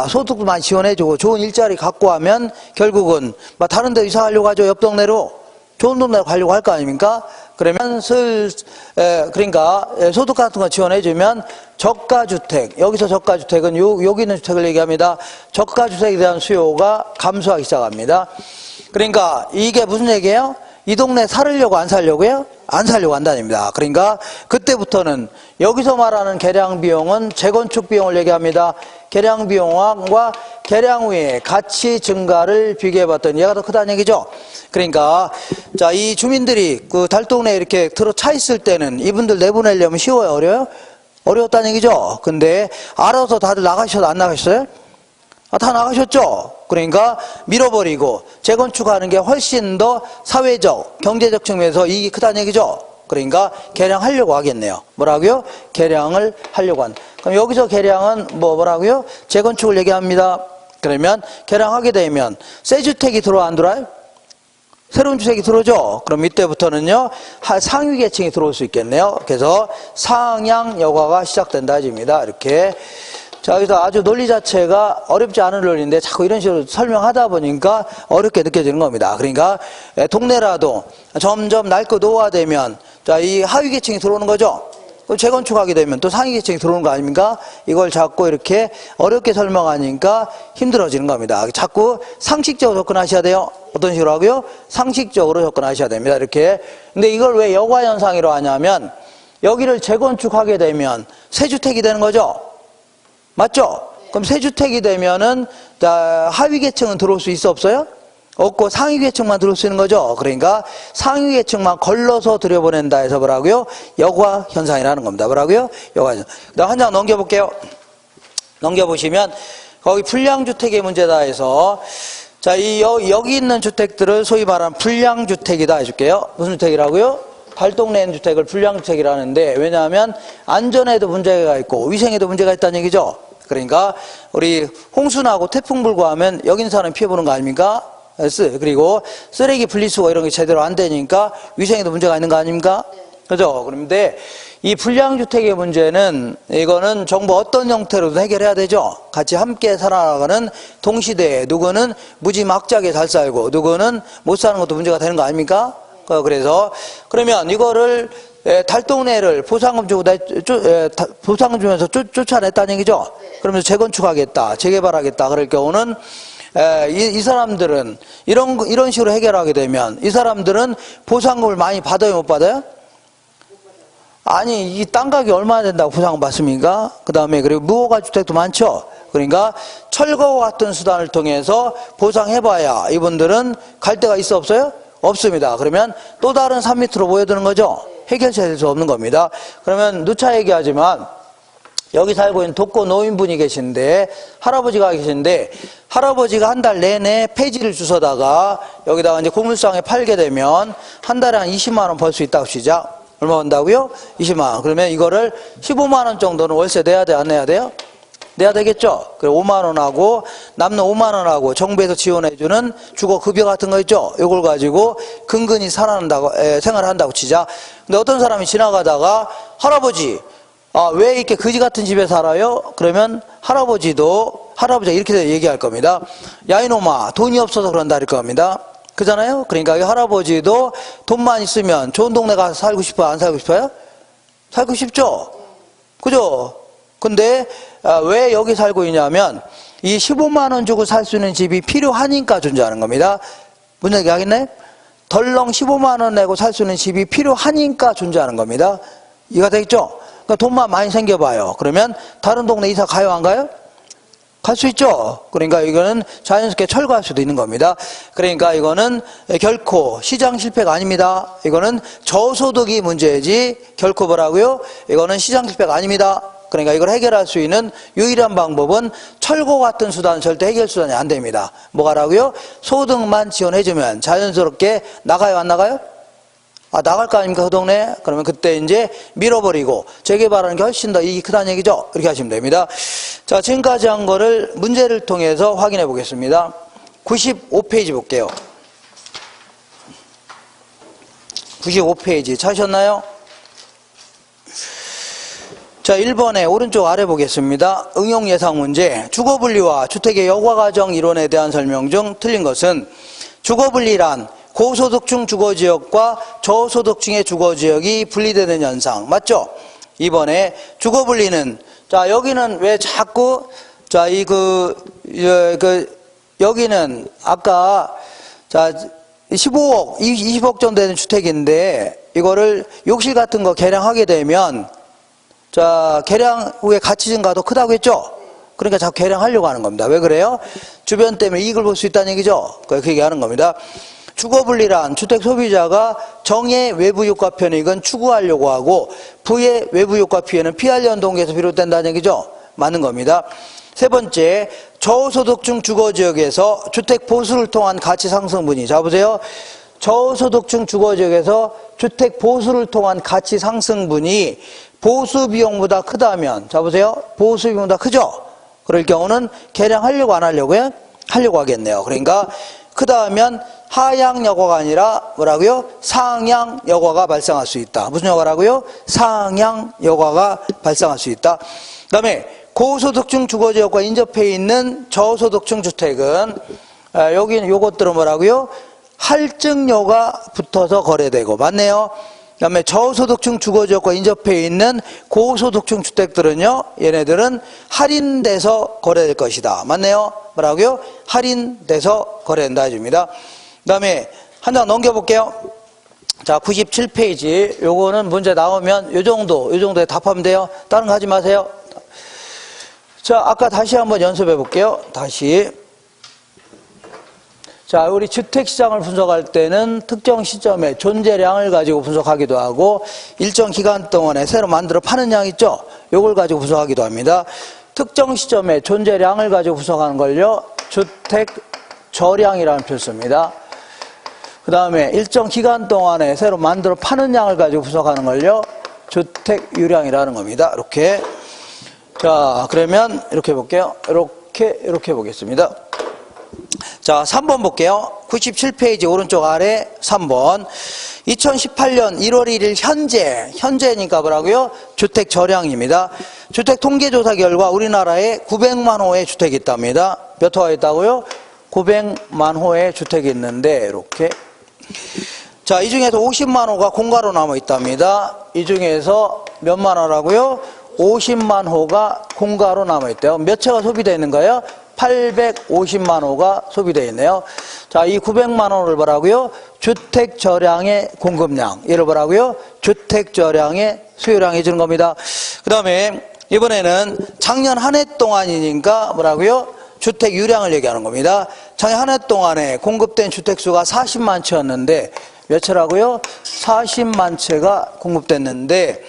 소득도 많이 지원해주고 좋은 일자리 갖고 하면 결국은 막 다른 데 이사하려고 하죠. 옆 동네로. 좋은 동네로 가려고 할 거 아닙니까? 그러면 그러니까 소득 같은 거 지원해주면 저가주택, 여기서 저가주택은 여기 있는 주택을 얘기합니다. 저가주택에 대한 수요가 감소하기 시작합니다. 그러니까 이게 무슨 얘기예요? 이 동네 살으려고 안 살려고요? 안 살려고 한다는 얘기입니다. 그러니까 그때부터는 여기서 말하는 개량 비용은 재건축 비용을 얘기합니다. 개량 비용과 개량 후에 가치 증가를 비교해 봤더니 얘가 더 크다는 얘기죠. 그러니까 자, 이 주민들이 그 달동네에 이렇게 들어 차 있을 때는 이분들 내보내려면 쉬워요, 어려워요? 어려웠다는 얘기죠. 근데 알아서 다들 나가셔도 안 나가셨어요? 다 나가셨죠? 그러니까 밀어버리고 재건축하는 게 훨씬 더 사회적, 경제적 측면에서 이익이 크다는 얘기죠. 그러니까 개량하려고 하겠네요. 뭐라고요? 개량을 하려고 한다. 그럼 여기서 개량은 뭐라고요? 재건축을 얘기합니다. 그러면 개량하게 되면 새 주택이 들어와 안 들어와요? 새로운 주택이 들어오죠. 그럼 이때부터는요 상위 계층이 들어올 수 있겠네요. 그래서 상향 여과가 시작된다 해줍니다. 이렇게. 자, 여기서 아주 논리 자체가 어렵지 않은 논리인데 자꾸 이런 식으로 설명하다 보니까 어렵게 느껴지는 겁니다. 그러니까 동네라도 점점 낡고 노화되면 자, 이 하위 계층이 들어오는 거죠. 재건축하게 되면 또 상위 계층이 들어오는 거 아닙니까? 이걸 자꾸 이렇게 어렵게 설명하니까 힘들어지는 겁니다. 자꾸 상식적으로 접근하셔야 돼요. 어떤 식으로 하고요? 상식적으로 접근하셔야 됩니다. 이렇게. 근데 이걸 왜 여과현상이라고 하냐면 여기를 재건축하게 되면 새 주택이 되는 거죠. 맞죠? 그럼 새 주택이 되면은 하위 계층은 들어올 수 있어 없어요? 없고 상위 계층만 들어올 수 있는 거죠. 그러니까 상위 계층만 걸러서 들여보낸다 해서 뭐라고요? 여과 현상이라는 겁니다. 뭐라고요? 여과 현상. 그다음 한 장 넘겨볼게요. 넘겨보시면 거기 불량주택의 문제다 해서 자, 여기 있는 주택들을 소위 말하는 불량주택이다 해줄게요. 무슨 주택이라고요? 달동네 주택을 불량주택이라는데 왜냐하면 안전에도 문제가 있고 위생에도 문제가 있다는 얘기죠. 그러니까 우리 홍수나고 태풍 불고하면 여기 있는 사람이 피해보는 거 아닙니까? 그리고 쓰레기 분리수거 이런 게 제대로 안 되니까 위생에도 문제가 있는 거 아닙니까? 그죠? 그런데 이 불량주택의 문제는 이거는 정부 어떤 형태로든 해결해야 되죠. 같이 함께 살아가는 동시대에 누구는 무지막지하게 잘 살고 누구는 못 사는 것도 문제가 되는 거 아닙니까? 그래서 그러면 이거를 달동네를 보상금 주고 보상금 주면서 쫓아냈다는 얘기죠. 그러면서 재건축하겠다, 재개발하겠다 그럴 경우는 이 사람들은 이런 식으로 해결하게 되면 이 사람들은 보상금을 많이 받아요, 못 받아요? 아니, 이 땅 가격이 얼마나 된다고 보상금 받습니까? 그 다음에 그리고 무허가 주택도 많죠. 그러니까 철거와 같은 수단을 통해서 보상해봐야 이분들은 갈 데가 있어 없어요? 없습니다. 그러면 또 다른 산 밑으로 모여드는 거죠. 해결책이 될 수 없는 겁니다. 그러면 누차 얘기하지만 여기 살고 있는 독거 노인분이 계신데 할아버지가 계신데 할아버지가 한 달 내내 폐지를 주워다가 여기다가 이제 고물상에 팔게 되면 한 달에 한 20만 원 벌 수 있다고 시작. 얼마 번다고요? 20만 원. 그러면 이거를 15만 원 정도는 월세 내야 돼, 안 내야 돼요? 내야 되겠죠? 그래 5만 원하고 남는 5만 원하고 정부에서 지원해주는 주거급여 같은 거 있죠? 이걸 가지고 근근히 생활을 한다고 치자. 근데 어떤 사람이 지나가다가 할아버지 왜 이렇게 거지 같은 집에 살아요? 그러면 할아버지가 이렇게 얘기할 겁니다. 야 이놈아 돈이 없어서 그런다 할 겁니다. 그잖아요? 그러니까 이 할아버지도 돈만 있으면 좋은 동네 가서 살고 싶어요? 안 살고 싶어요? 살고 싶죠? 그죠? 근데 왜 여기 살고 있냐면 이 15만 원 주고 살 수 있는 집이 필요하니까 존재하는 겁니다. 무슨 얘기 하겠네? 덜렁 15만 원 내고 살 수 있는 집이 필요하니까 존재하는 겁니다. 이해가 되겠죠? 그러니까 돈만 많이 생겨봐요. 그러면 다른 동네 이사 가요, 안 가요? 갈 수 있죠. 그러니까 이거는 자연스럽게 철거할 수도 있는 겁니다. 그러니까 이거는 결코 시장 실패가 아닙니다. 이거는 저소득이 문제지 결코 뭐라고요? 이거는 시장 실패가 아닙니다. 그러니까 이걸 해결할 수 있는 유일한 방법은 철거 같은 수단은 절대 해결 수단이 안 됩니다. 뭐가라고요? 소득만 지원해주면 자연스럽게 나가요, 안 나가요? 나갈 거 아닙니까, 그 동네? 그러면 그때 이제 밀어버리고 재개발하는 게 훨씬 더 이익이 크다는 얘기죠. 이렇게 하시면 됩니다. 자, 지금까지 한 거를 문제를 통해서 확인해 보겠습니다. 95페이지 볼게요. 95페이지 찾으셨나요? 자, 1번에 오른쪽 아래 보겠습니다. 응용 예상 문제. 주거분리와 주택의 여과과정 이론에 대한 설명 중 틀린 것은 주거분리란 고소득층 주거지역과 저소득층의 주거지역이 분리되는 현상. 맞죠? 2번에 주거분리는, 자, 여기는 왜 자꾸, 자, 여기는 아까, 자, 15억, 20억 정도 되는 주택인데, 이거를 욕실 같은 거 개량하게 되면, 자, 개량 후에 가치 증가도 크다고 했죠? 그러니까 자꾸 개량하려고 하는 겁니다. 왜 그래요? 주변 때문에 이익을 볼 수 있다는 얘기죠? 그 얘기하는 겁니다. 주거분리란 주택 소비자가 정의 외부 효과 편익은 추구하려고 하고 부의 외부 효과 피해는 피하려는 동기에서 비롯된다는 얘기죠. 맞는 겁니다. 세 번째, 저소득층 주거지역에서 주택 보수를 통한 가치 상승분이, 자 보세요. 저소득층 주거지역에서 주택 보수를 통한 가치 상승분이 보수 비용보다 크다면, 자 보세요. 보수 비용보다 크죠? 그럴 경우는 개량하려고 안 하려고요? 하려고 하겠네요. 그러니까 크다 하면 하향 여과가 아니라 뭐라고요? 상향 여과가 발생할 수 있다. 무슨 여과라고요? 상향 여과가 발생할 수 있다. 그 다음에 고소득층 주거지역과 인접해 있는 저소득층 주택은 여기는 요것들은 뭐라고요? 할증료가 붙어서 거래되고, 맞네요. 그 다음에 저소득층 주거지역과 인접해 있는 고소득층 주택들은요, 얘네들은 할인돼서 거래될 것이다. 맞네요. 뭐라고요? 할인돼서 거래된다 해줍니다. 그 다음에 한 장 넘겨볼게요. 자, 97페이지. 요거는 문제 나오면 요 정도에 답하면 돼요. 다른 거 하지 마세요. 자, 아까 다시 한번 연습해 볼게요. 다시. 자, 우리 주택시장을 분석할 때는 특정 시점에 존재량을 가지고 분석하기도 하고 일정 기간 동안에 새로 만들어 파는 양 있죠? 요걸 가지고 분석하기도 합니다. 특정 시점에 존재량을 가지고 분석하는 걸요, 주택 저량이라는 표를 씁니다. 그 다음에 일정 기간 동안에 새로 만들어 파는 양을 가지고 분석하는 걸요, 주택 유량이라는 겁니다. 이렇게. 자, 그러면 이렇게 볼게요. 이렇게 보겠습니다. 자, 3번 볼게요. 97페이지 오른쪽 아래 3번. 2018년 1월 1일 현재니까 뭐라고요? 주택 저량입니다. 주택 통계조사 결과 우리나라에 900만 호의 주택이 있답니다. 몇 호가 있다고요? 900만 호의 주택이 있는데 이렇게. 자, 이 중에서 50만 호가 공가로 남아 있답니다. 이 중에서 몇만 호라고요? 50만 호가 공가로 남아 있대요. 몇 채가 소비되어 있는 거예요? 850만 호가 소비되어 있네요. 자, 이 900만 호를 뭐라고요? 주택 저량의 공급량. 얘를 뭐라고요? 주택 저량의 수요량 해주는 겁니다. 그 다음에 이번에는 작년 한 해 동안이니까 뭐라고요? 주택 유량을 얘기하는 겁니다. 작년 한 해 동안에 공급된 주택수가 40만 채였는데 몇 채라고요? 40만 채가 공급됐는데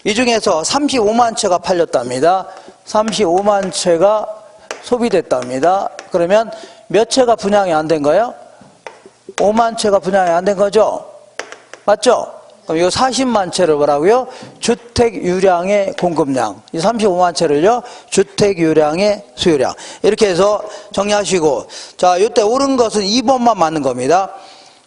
이 중에서 35만 채가 팔렸답니다. 35만 채가 소비됐답니다. 그러면 몇 채가 분양이 안 된 거예요? 5만 채가 분양이 안 된 거죠? 맞죠? 그럼 이 40만 채를 뭐라고요? 주택 유량의 공급량. 이 35만 채를요, 주택 유량의 수요량. 이렇게 해서 정리하시고, 자, 이때 옳은 것은 2번만 맞는 겁니다.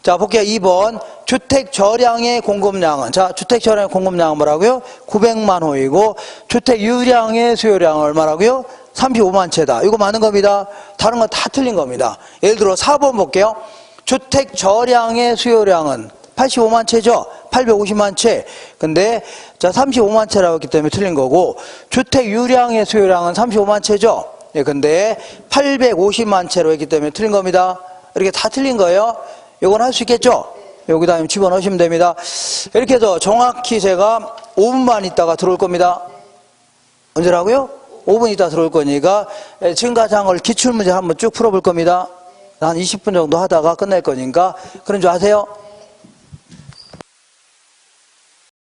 자, 볼게요. 2번. 주택 저량의 공급량은, 자, 주택 저량의 공급량은 뭐라고요? 900만 호이고, 주택 유량의 수요량은 얼마라고요? 35만 채다. 이거 맞는 겁니다. 다른 건 다 틀린 겁니다. 예를 들어 4번 볼게요. 주택 저량의 수요량은 85만 채죠? 850만 채. 근데, 자, 35만 채라고 했기 때문에 틀린 거고, 주택 유량의 수요량은 35만 채죠? 예, 근데 850만 채로 했기 때문에 틀린 겁니다. 이렇게 다 틀린 거예요. 이건 할 수 있겠죠? 여기다 집어넣으시면 됩니다. 이렇게 해서 정확히 제가 5분만 있다가 들어올 겁니다. 언제라고요? 5분 있다 들어올 거니까 지금까지 한 걸 기출문제 한번 쭉 풀어볼 겁니다. 한 20분 정도 하다가 끝낼 거니까. 그런 줄 아세요?